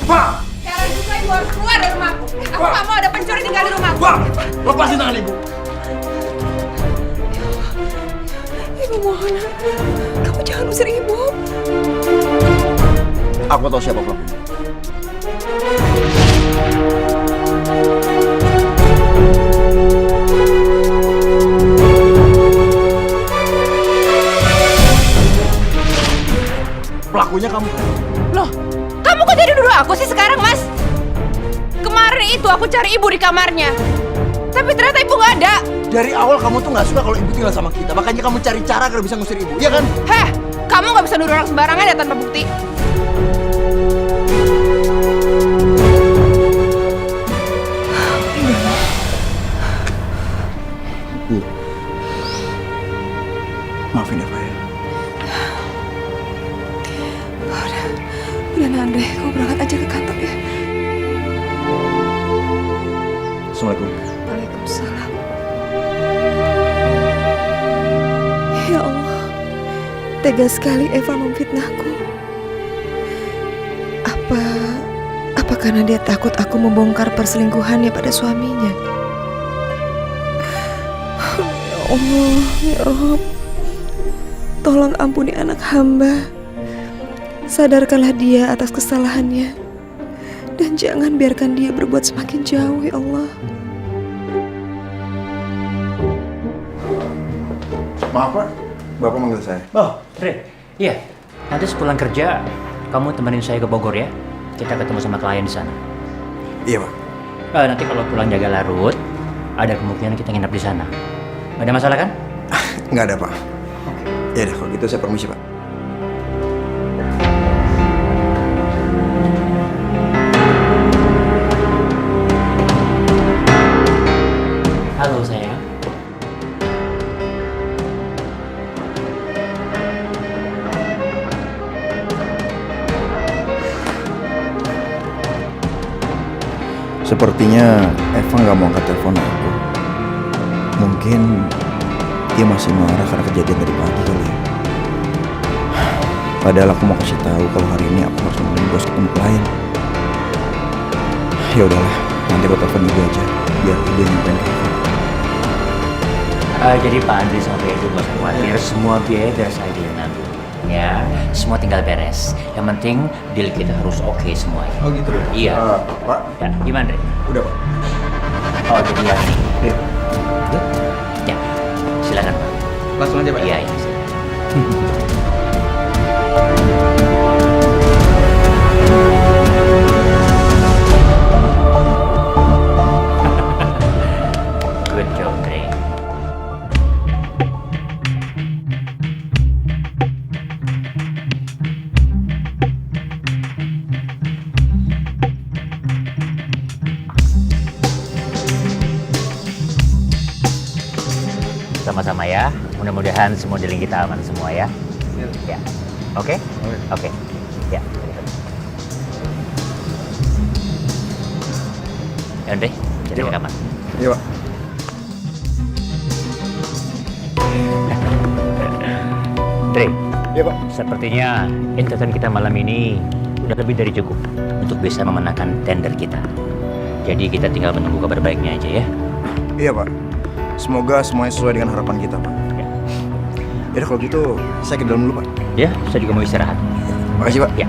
Pak! Sekarang juga ibu harus keluar dari rumahku. Aku nggak mau ada pencuri tinggal di rumahku. Pak! Lepasin tangan ibu. Ibu mohon, kamu jangan usir ibu. Aku tahu siapa pelakunya. Pelakunya kamu. Loh, kamu kok jadi nuduh aku sih sekarang, Mas? Kemarin itu aku cari ibu di kamarnya. Tapi ternyata ibu nggak ada. Dari awal kamu tuh nggak suka kalau ibu tinggal sama kita. Makanya kamu cari cara agar bisa ngusir ibu, iya kan? Heh, kamu nggak bisa nuduh orang sembarangan ya tanpa bukti. Bu, maafin Eva ya. Udah Nandre, kamu berangkat aja ke kantor ya. Assalamualaikum. Waalaikumsalam. Ya Allah, tega sekali Eva memfitnahku. Apa karena dia takut aku membongkar perselingkuhannya pada suaminya? Ya Allah, ya Rob, tolong ampuni anak hamba. Sadarkanlah dia atas kesalahannya. Dan jangan biarkan dia berbuat semakin jauh, ya Allah. Maaf Pak, Bapak manggil saya. Oh, Re. Iya. Nanti sepulang kerja, kamu temenin saya ke Bogor ya. Kita ketemu sama klien di sana. Iya Pak. Nanti kalau pulang jaga larut, ada kemungkinan kita nginep di sana. Gak ada masalah kan? Nggak ada Pak. Oke. Ya udah, kalau gitu saya permisi, Pak. Halo sayang. Sepertinya Eva nggak mau angkat telepon aku. Mungkin dia masih marah karena kejadian tadi pagi kali ya. Padahal aku mau kasih tahu kalau hari ini aku harus nemenin bos ketemu klien. Ya udahlah, nanti aku telepon ibu aja biar ibu yang nyampein ke Eva. Jadi Pak Andri sampai itu nggak usah khawatir, semua biaya biar saya yang nanggung. Ya, semua tinggal beres. Yang penting deal kita harus oke semuanya. Oh gitu ya? Iya. Pak, Ya, gimana Dre? udah Pak. Oh jadi ya. Iya. Good. Ya, silakan Pak. Langsung aja Pak. Iya, iya. silakan. Good job, Dre. Sama-sama ya. Mudah-mudahan semua dealing kita aman semua ya. Ya. Oke? Oke. Ya. Ya udah, jadi ke kamar. Iya Pak. Dre, Iya Pak. sepertinya entertain kita malam ini udah lebih dari cukup untuk bisa memenangkan tender kita. Jadi kita tinggal menunggu kabar baiknya aja ya. Iya Pak. Semoga semuanya sesuai dengan harapan kita Pak. Ya. Yaudah kalau gitu saya ke dalam dulu Pak. Ya, saya juga mau istirahat. Makasih Pak. Ya.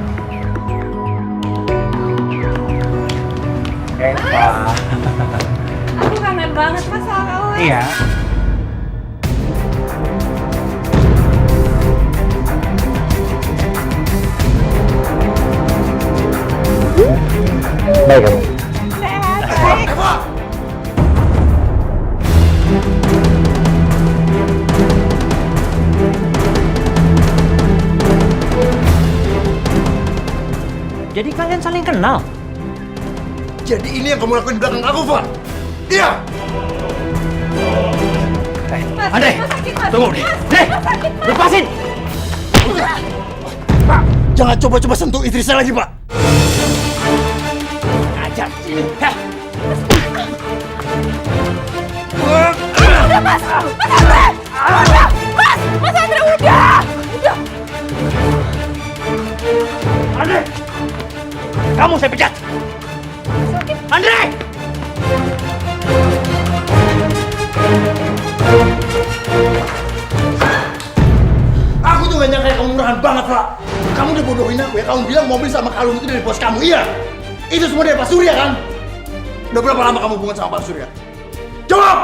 Eva. Aku kangen banget Mas sama kamu. Iya. Baik kamu. Eva! Jadi kalian saling kenal? Jadi ini yang kamu lakuin di belakang aku, Pak? Iya! Andre, tunggu nih. Nih, lepasin. Pak, jangan coba-coba sentuh istri saya lagi, Pak. Ajar sini. Hah. Mas Andre udah. Andre, kamu saya pecat. Andre! Aku tuh gak nyangka kamu murahan banget, Pak. Kamu udah bodohin aku ya. Kamu bilang mobil sama kalung itu dari bos kamu, iya? Itu semua dari Pak Surya, kan? Udah berapa lama kamu hubungan sama Pak Surya? Jawab!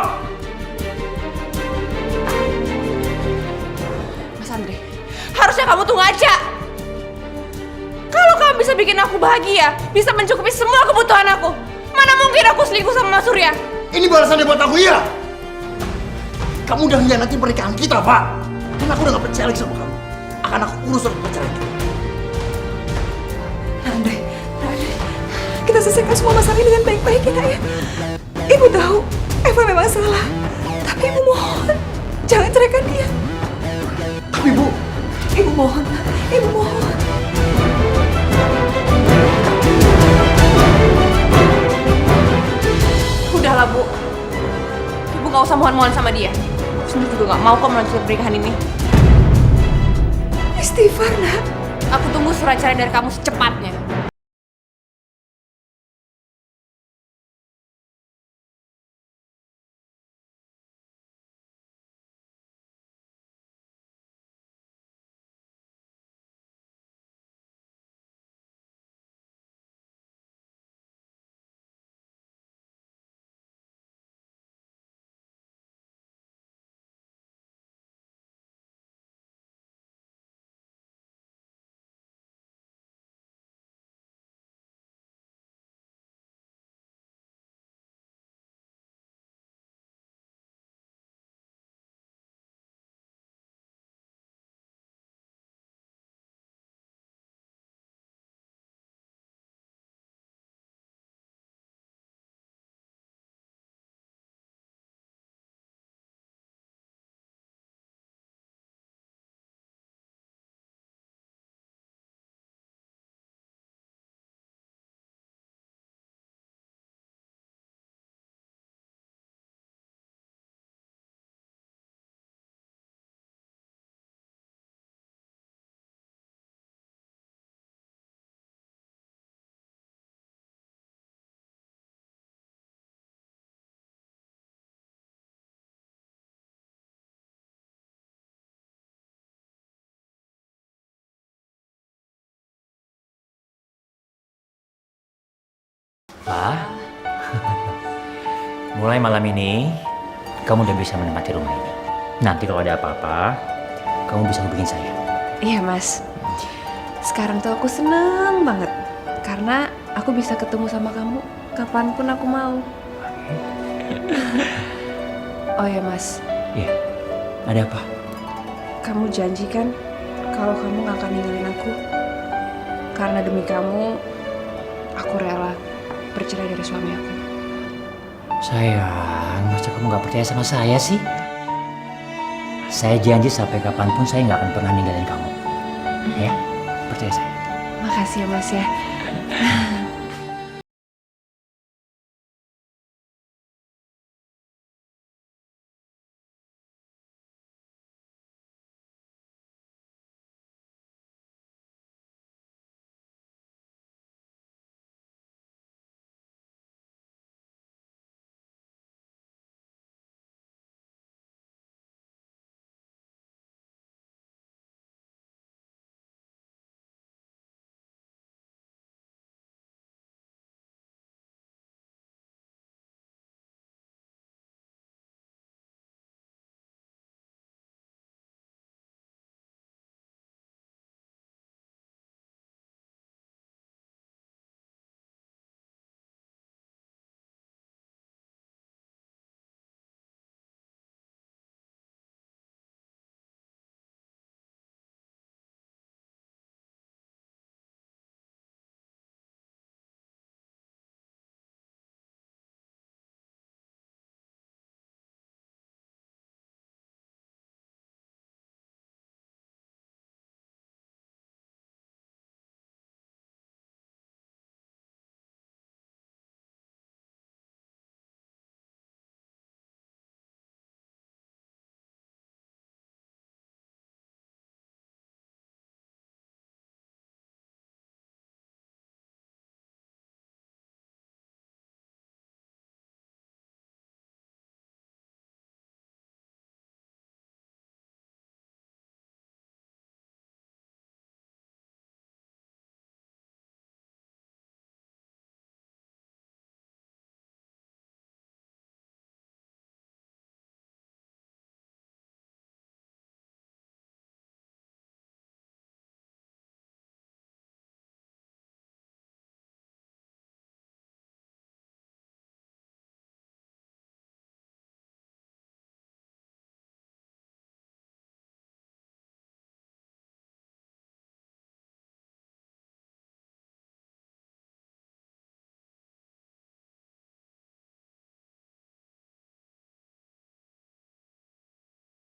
Mas Andre, harusnya kamu tuh ngaca. Kalau kamu bisa bikin aku bahagia, bisa mencukupi semua kebutuhan aku, mana mungkin aku selingkuh sama Mas Surya? Ini balasannya buat aku, iya? Kamu udah ngianatin pernikahan kita, Pak. Dan aku udah gak percaya lagi sama kamu. Akan aku urus surat perceraian kita. Andre, kita selesaikan semua masalah ini dengan baik-baik ya, Nak, ya. Ibu tahu Eva memang salah, tapi ibu mohon jangan ceraikan dia. Tapi, Bu, Ibu mohon, Nak. Ibu mohon. Udahlah Bu, Ibu gak usah mohon-mohon sama dia. Aku sendiri juga gak mau kok melanjutkan pernikahan ini. Istighfar, Nak. Aku tunggu surat cerai dari kamu secepatnya. Pa, mulai malam ini kamu udah bisa menempati rumah ini. Nanti kalau ada apa-apa, kamu bisa hubungin saya. Iya mas, sekarang tuh aku seneng banget karena aku bisa ketemu sama kamu kapanpun aku mau. Oh ya mas. Iya, ada apa? Kamu janji kan kalau kamu gak akan ninggalin aku? Karena demi kamu, aku rela bercerai dari suami aku. Sayang, masa kamu gak percaya sama saya sih? Saya janji sampai kapanpun saya gak akan pernah ninggalin kamu. Ya, percaya saya. Makasih ya mas ya.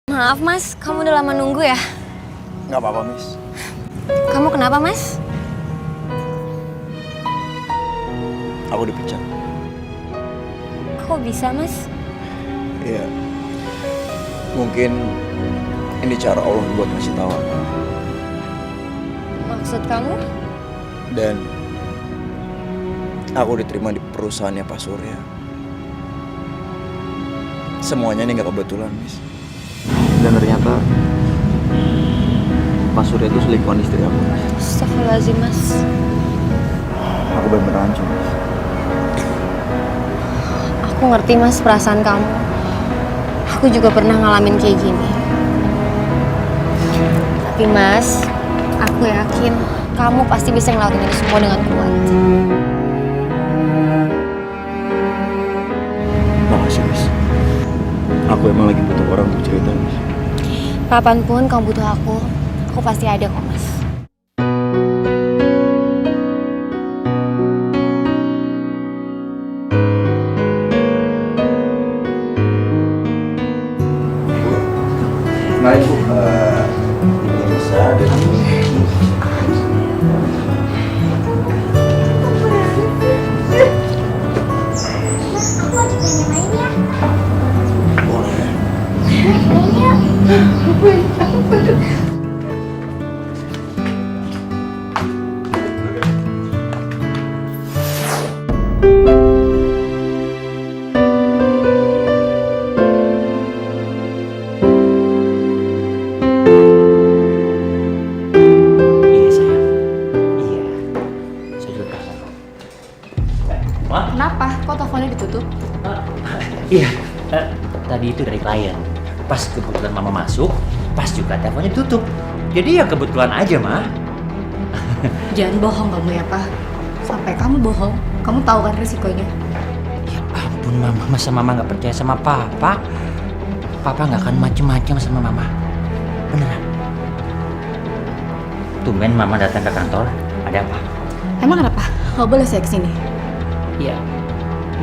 Maaf mas, kamu udah lama nunggu ya? Nggak apa-apa, Miss. Kamu kenapa mas? Aku dipecat. Kok bisa mas? Iya. Mungkin ini cara Allah buat ngasih tahu aku. Maksud kamu? Dan aku diterima di perusahaannya Pak Surya. Semuanya ini nggak kebetulan, Miss. Dan ternyata Pak Surya itu selingkuhan istri aku. Astagfirullahaladzim mas. Aku bener-bener hancur, Miss. Aku ngerti mas perasaan kamu. Aku juga pernah ngalamin kayak gini. Tapi mas, aku yakin kamu pasti bisa ngelakuin ini semua dengan kuat. Makasih, Miss. Aku emang lagi butuh orang untuk cerita, Miss. Kapanpun kamu butuh aku pasti ada kok mas. Nah ibu, ini bisa dan ini. Iya, tadi itu dari klien. Pas kebetulan mama masuk, pas juga teleponnya tutup. Jadi ya kebetulan aja, Ma. Jangan bohong kamu ya, Pak. Sampai kamu bohong, kamu tahu kan risikonya. Ya ampun, Mama. Masa Mama nggak percaya sama Papa? Papa nggak akan macem-macem sama Mama. Beneran. Tumben Mama datang ke kantor. Ada apa? Emang kenapa? Nggak boleh saya kesini. Ya,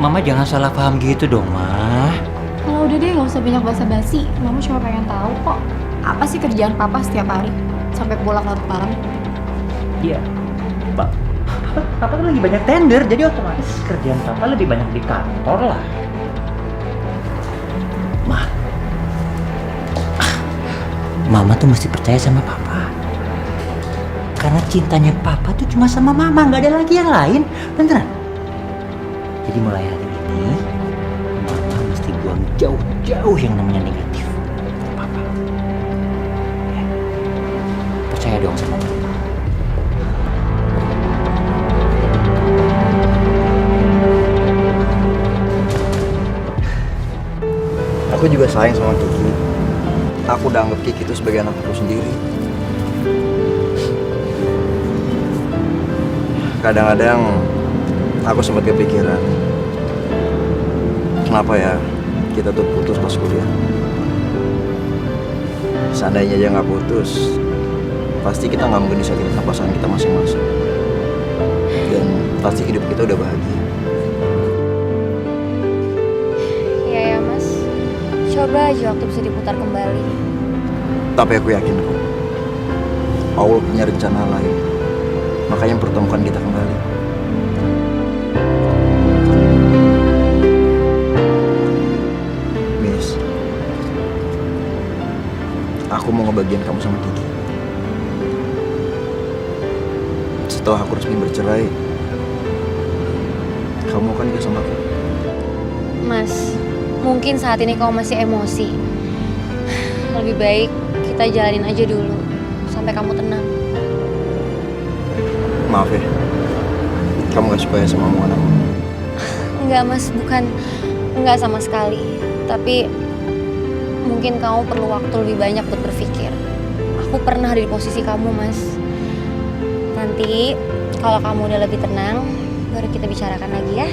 Mama jangan salah paham gitu dong, Ma. Kalau udah deh, nggak usah banyak basa-basi. Mama cuma pengen tahu kok. Apa sih kerjaan Papa setiap hari? Sampai pulang larut malam. Iya, Papa kan lagi banyak tender, jadi otomatis kerjaan Papa lebih banyak di kantor lah. Mama tuh mesti percaya sama Papa. Karena cintanya Papa tuh cuma sama Mama, nggak ada lagi yang lain, beneran. Jadi mulai hari ini, Mama mesti buang jauh-jauh yang namanya negatif. Papa, ya. Percaya dong sama Mama. Aku juga sayang sama Kiki. Aku udah anggap Kiki itu sebagai anak aku sendiri. Kadang-kadang aku sempat kepikiran, kenapa ya kita tuh putus pas kuliah. Seandainya aja nggak putus, pasti kita nggak mungkin disakitin sama pasangan kita masing-masing. Dan pasti hidup kita udah bahagia. Iya ya Mas, coba aja waktu bisa diputar kembali. Tapi aku yakin kok, Allah punya rencana lain. Makanya mempertemukan kita kembali. Miss, aku mau ngebagiin kamu sama Kiki. Setelah aku resmi bercerai, kamu kan nikah sama aku. Mas, mungkin saat ini kamu masih emosi. Lebih baik kita jalanin aja dulu sampai kamu tenang. Maaf ya, kamu gak suka ya sama omongan aku? Enggak Mas, enggak sama sekali. Tapi mungkin kamu perlu waktu lebih banyak buat berpikir. Aku pernah ada di posisi kamu Mas. Nanti kalau kamu udah lebih tenang, baru kita bicarakan lagi ya.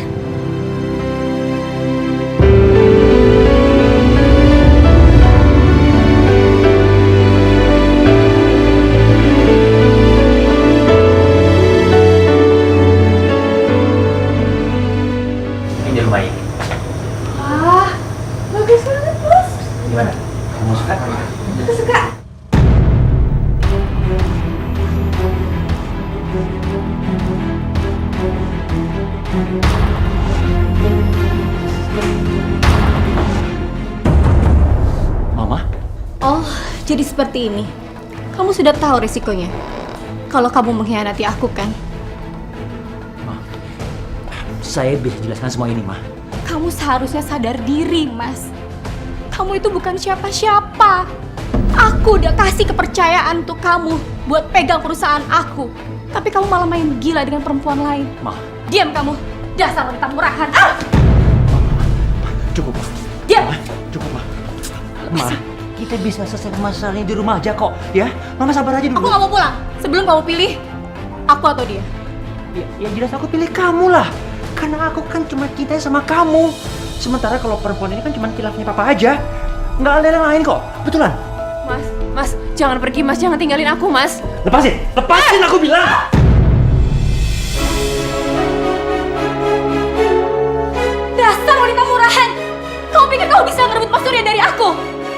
Ini rumah ini. Wah, bagus banget, Bos. Gimana? Kamu suka? Aku suka. Mama? Oh, jadi seperti ini. Kamu sudah tahu risikonya. Kalau kamu mengkhianati aku kan? Saya bisa jelaskan semua ini, Ma. Kamu seharusnya sadar diri, Mas. Kamu itu bukan siapa-siapa. Aku udah kasih kepercayaan untuk kamu buat pegang perusahaan aku. Tapi kamu malah main gila dengan perempuan lain. Ma. Diam kamu, dasar wanita murahan. Cukup, Ma. Diam. Ma, cukup, Ma. Ma, kita bisa selesai masalah ini di rumah aja kok, ya? Mama sabar aja dulu. Aku gak mau pulang. Sebelum kamu pilih, aku atau dia. Ya jelas aku pilih kamu lah. Karena aku kan cuma cinta sama kamu. Sementara kalau perempuan ini kan cuma kilafnya Papa aja. Nggak ada yang lain kok. Betulan? Mas, jangan pergi Mas, jangan tinggalin aku Mas. Lepasin! Lepasin aku bilang! Dasar wanita murahan! Kamu pikir kamu bisa ngerebut Mas Surya dari aku?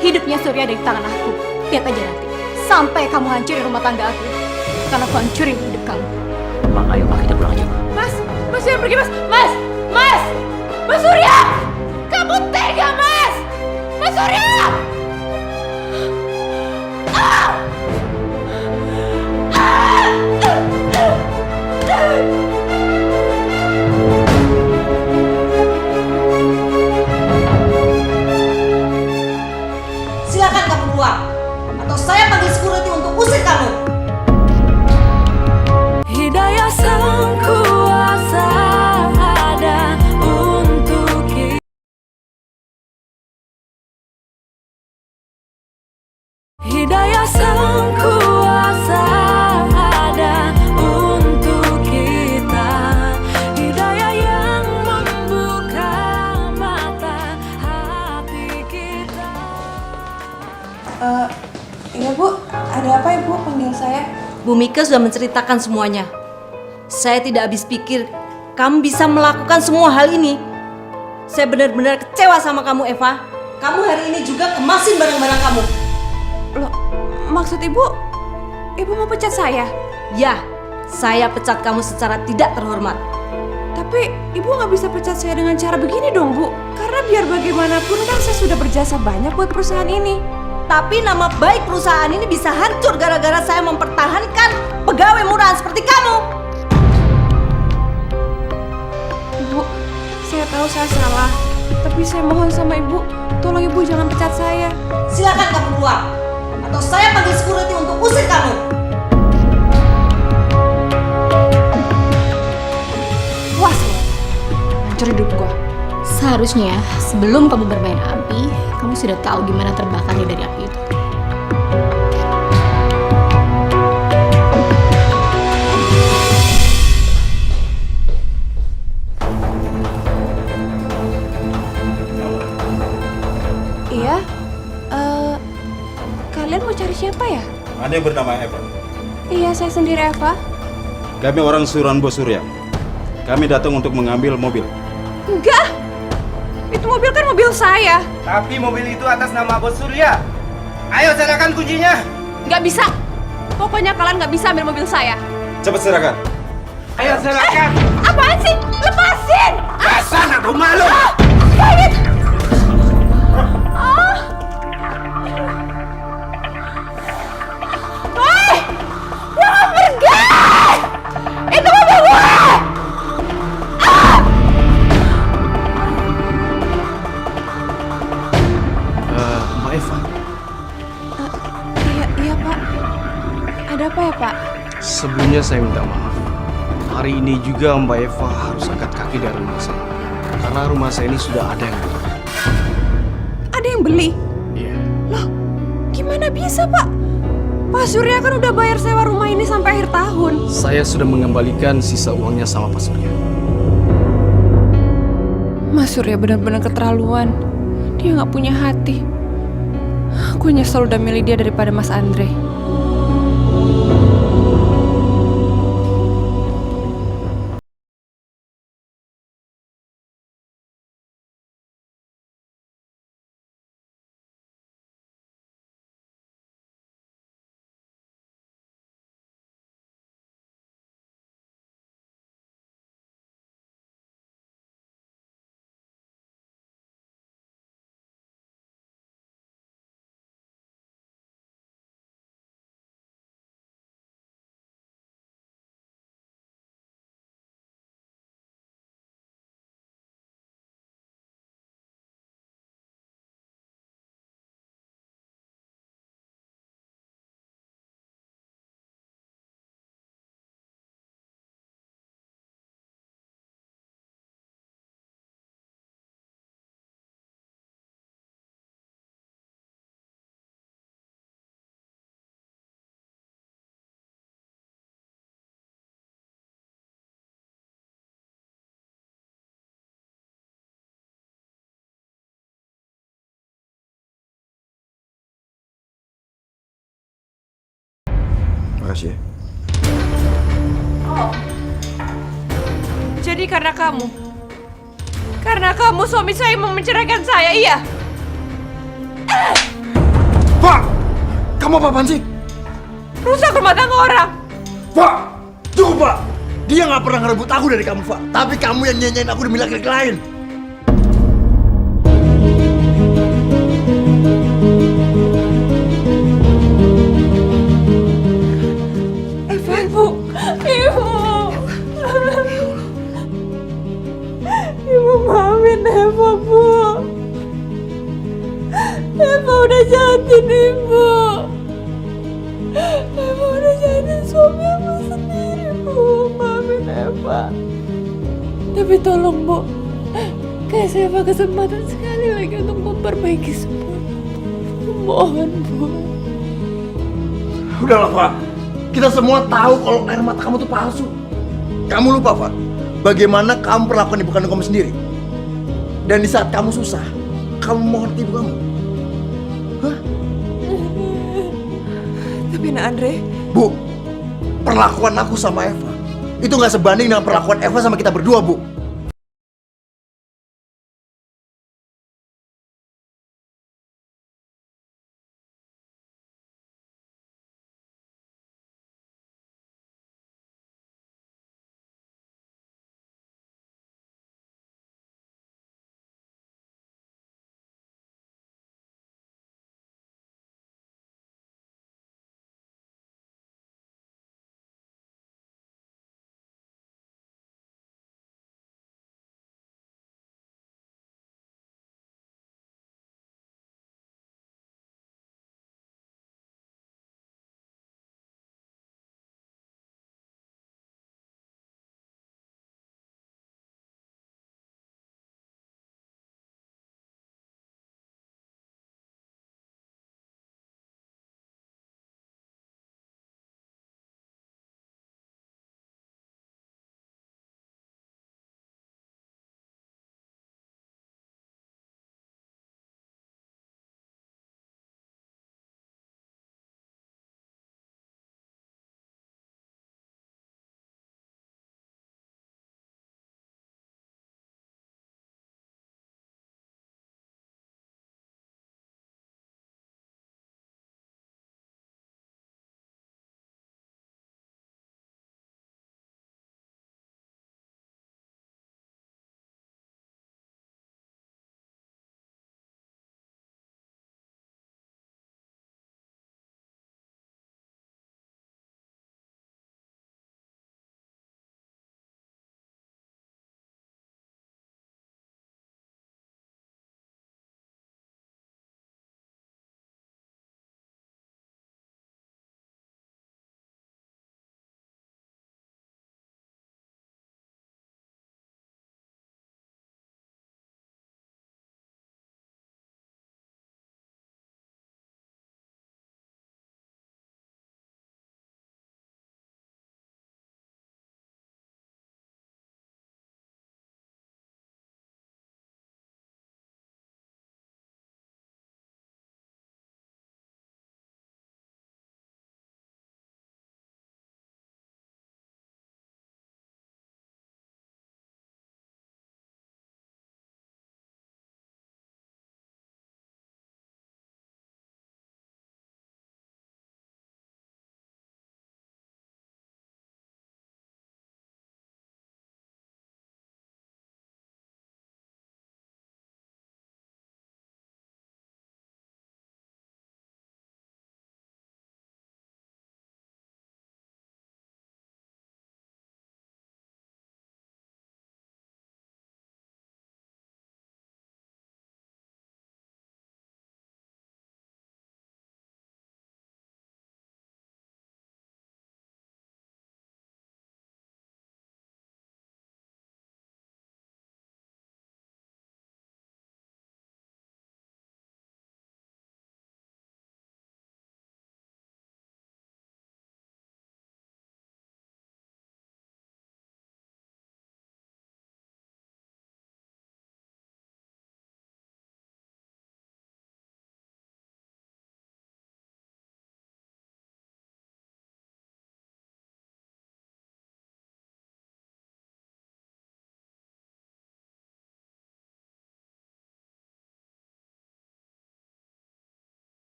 Hidupnya Surya ada di tangan aku. Lihat aja nanti. Sampai kamu hancurin rumah tangga aku. Karena aku hancurin hidup kamu. Emang ayo, Ma, kita pulang aja, Ma. Mas jangan pergi Mas. Mas Surya! Kamu tega Mas! Mas Surya! Silakan kamu keluar, atau saya panggil security untuk usir kamu. Hidayah sang kuasa. sang kuasa ada untuk kita, hidayah yang membuka mata hati kita. Iya Bu, ada apa Ibu panggil saya? Bu Mika sudah menceritakan semuanya. Saya tidak habis pikir kamu bisa melakukan semua hal ini. Saya benar-benar kecewa sama kamu, Eva. Kamu hari ini juga kemasin barang-barang kamu. Loh, maksud Ibu mau pecat saya? Ya, saya pecat kamu secara tidak terhormat. Tapi Ibu nggak bisa pecat saya dengan cara begini dong Bu. Karena biar bagaimanapun kan saya sudah berjasa banyak buat perusahaan ini. Tapi nama baik perusahaan ini bisa hancur gara-gara saya mempertahankan pegawai murahan seperti kamu. Ibu, saya tahu saya salah. Tapi saya mohon sama Ibu, tolong Ibu jangan pecat saya. Silakan kamu keluar, atau saya panggil security untuk usir kamu. Puas lo, hancur hidup gua. Seharusnya sebelum kamu bermain api, kamu sudah tahu gimana terbakarnya dari api itu. Iya, kalian mau cari siapa ya? Ada yang bernama Eva. Iya, saya sendiri Eva. Kami orang suruhan Bos Surya. Kami datang untuk mengambil mobil. Enggak, itu mobil kan mobil saya. Tapi mobil itu atas nama Bos Surya. Ayo serahkan kuncinya. Nggak bisa. Pokoknya kalian nggak bisa ambil mobil saya. Cepat serahkan. Ayo serahkan. Apaan sih? Lepasin! Dasar aku malu. Jangan pergi! Itu mobil gue! Mbak Eva, Iya Pak. Ada apa ya Pak? Sebelumnya saya minta maaf. Hari ini juga Mbak Eva harus angkat kaki dari rumah saya. Karena rumah saya ini sudah ada yang beli. Ada yang beli? Iya. Loh, gimana bisa Pak? Pak Surya kan udah bayar sewa rumah ini sampai akhir tahun. Saya sudah mengembalikan sisa uangnya sama Pak Surya. Mas Surya benar-benar keterlaluan. Dia nggak punya hati. Aku nyesel udah milih dia daripada Mas Andre. makasih ya. Oh. Jadi karena kamu suami saya mau menceraikan saya, iya? Pak! Kamu apa-apaan sih? Rusak rumah tangga orang. Pak! Cukup Pak! Dia nggak pernah ngerebut aku dari kamu Pak. Tapi kamu yang nyanyain aku demi laki-laki lain. Ibu maafin Eva, Bu. Eva udah jahatin Ibu. Eva udah jahatin suami Eva sendiri, Bu. Maafin Eva. Tapi tolong, Bu, kasih Eva kesempatan sekali lagi untuk memperbaiki semua. Mohon, Bu. Udahlah, Pak. Kita semua tahu kalau air mata kamu tuh palsu. Kamu lupa, Pak, bagaimana kamu perlakukan ibu kandung kamu sendiri. Dan di saat kamu susah, kamu mohon ke ibu kamu. Hah? Tapi Nak Andre, Bu, perlakuan aku sama Eva itu nggak sebanding dengan perlakuan Eva sama kita berdua, Bu.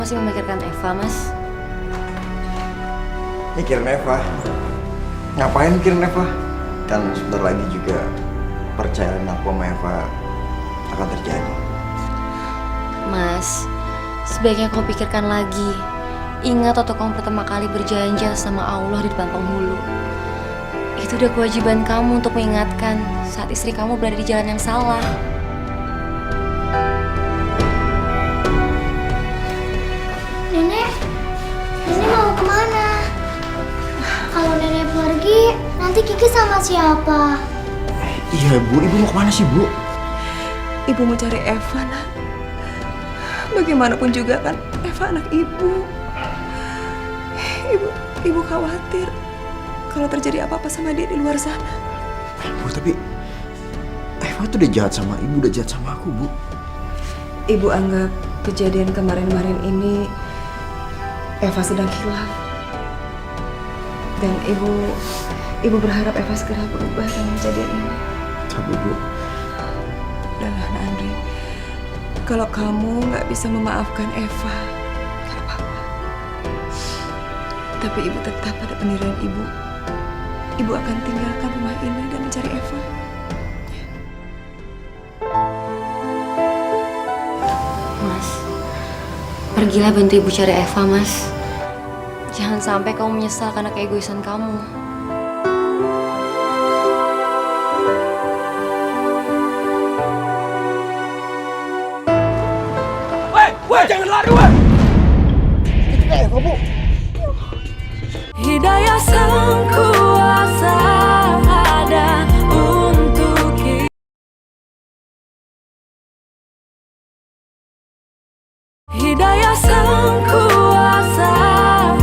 Masih memikirkan Eva, Mas? Mikirin Eva? Ngapain mikirin Eva? Kan sebentar lagi juga percayaan aku sama Eva akan terjadi. Mas, sebaiknya kau pikirkan lagi. Ingat waktu kamu pertama kali berjanji sama Allah di depan penghulu. Itu udah kewajiban kamu untuk mengingatkan saat istri kamu berada di jalan yang salah. Nenek mau kemana? Kalau nenek pergi, nanti Kiki sama siapa? Iya Bu, Ibu mau kemana sih Bu? Ibu mau cari Eva, nak. Bagaimanapun juga kan Eva anak ibu. Ibu khawatir kalau terjadi apa-apa sama dia di luar sana. Bu, tapi Eva tuh udah jahat sama Ibu, udah jahat sama aku, Bu. Ibu anggap kejadian kemarin-kemarin ini Eva sedang hilang. Dan ibu berharap Eva segera berubah dengan kejadian ini. Tapi Bu, Udahlah, Nak Andre. Kalau kamu nggak bisa memaafkan Eva, nggak apa-apa. Tapi ibu tetap pada pendirian ibu. Ibu akan tinggalkan rumah ini dan mencari Eva. Mas, pergilah bantu ibu cari Eva, Mas. Jangan sampai kamu menyesal karena keegoisan kamu. Weh, jangan lari, weh! Eva, Bu. Hidayah sang kuasa ada untuk kita. Hidayah sang kuasa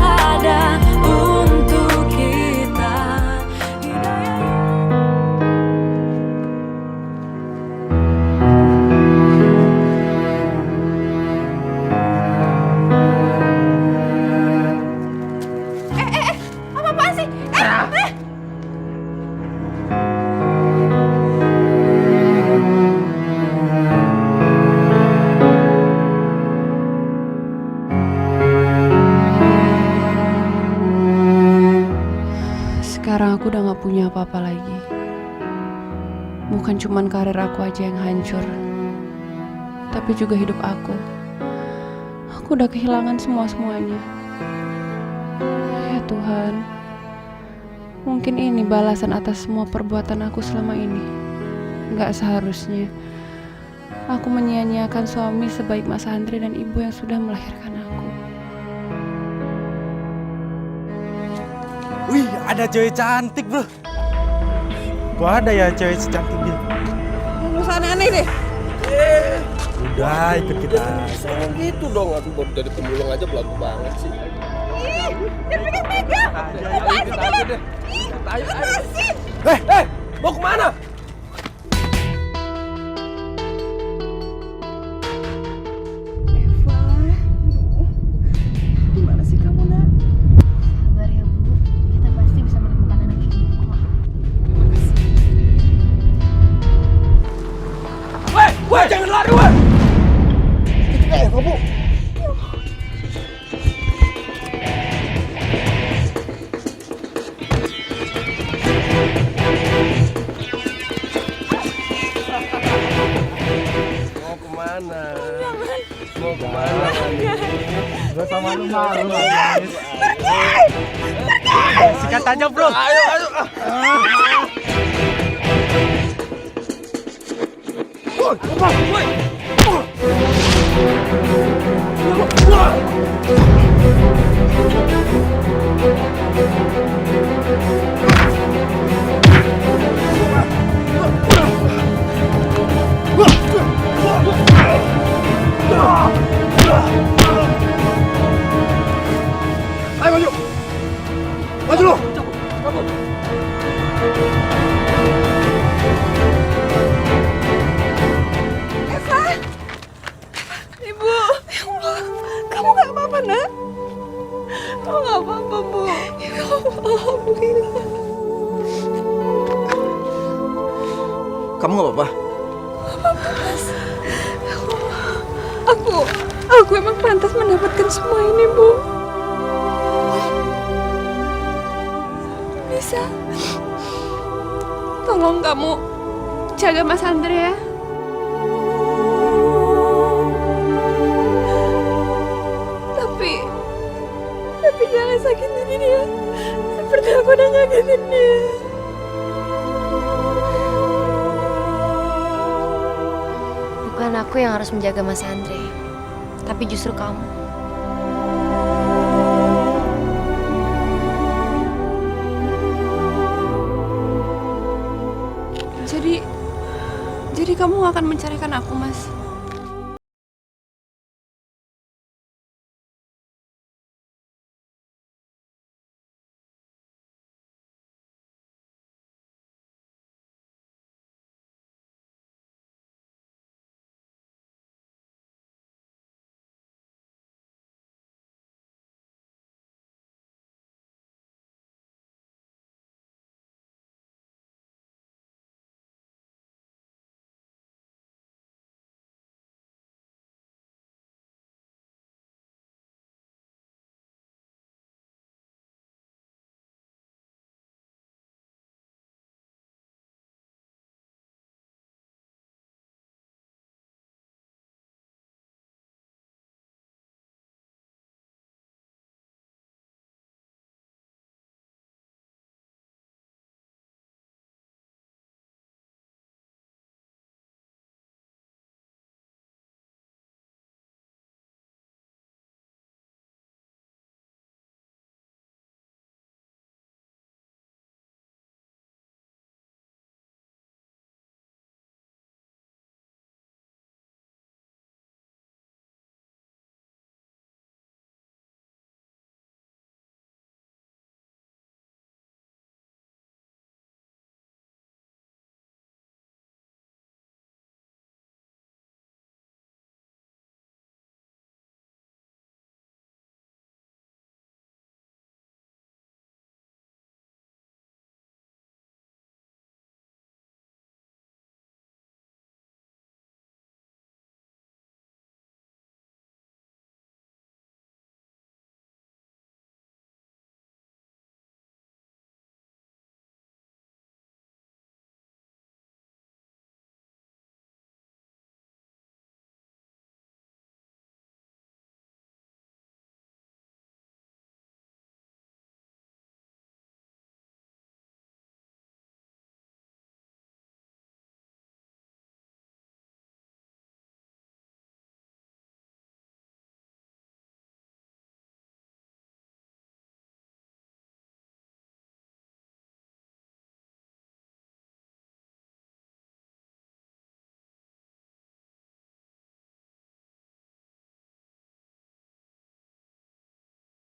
ada untuk kita. Apa-apaan sih? Sekarang aku udah gak punya apa-apa lagi. Bukan cuman karir aku aja yang hancur, tapi juga hidup aku. Aku udah kehilangan semua-semuanya. Ya Tuhan, mungkin ini balasan atas semua perbuatan aku selama ini. Gak seharusnya aku menyia-nyiakan suami sebaik Mas Andre dan ibu yang sudah melahirkan aku. Wih, ada cewek cantik, bro. Gua ada ya cewek secantik dia. Nggak usah aneh-aneh deh. Udah, ikut kita. Jangan gitu dong, aku baru dari pemulung aja belagu banget sih. Jangan pegang-pegang. Apaan sih kalian? Apaan sih? Mau kemana? Eva, gimana sih kamu, Nak? Sabar ya Bu, kita pasti bisa menemukan anak ibu kok. Weh, jangan lari, weh! Eva, Bu. Mau kemana? Mau kemana? Gua sama lu malu, guys. Sikat aja, bro. Ayo. Ayo maju. Maju lu. Eva! Ibu! Ya Allah, kamu gak apa-apa, Nak? Kamu gak apa-apa, Bu? Ya Allah, Alhamdulillah. Kamu gak apa-apa? Apa-apa, Mas. Ya Allah, aku emang pantas mendapatkan semua ini, Bu. Tolong kamu jaga Mas Andre ya. Tapi jangan sakitin dia seperti aku udah nyakitin dia. Bukan aku yang harus menjaga Mas Andre, tapi justru kamu. Jadi kamu akan menceraikan aku, Mas?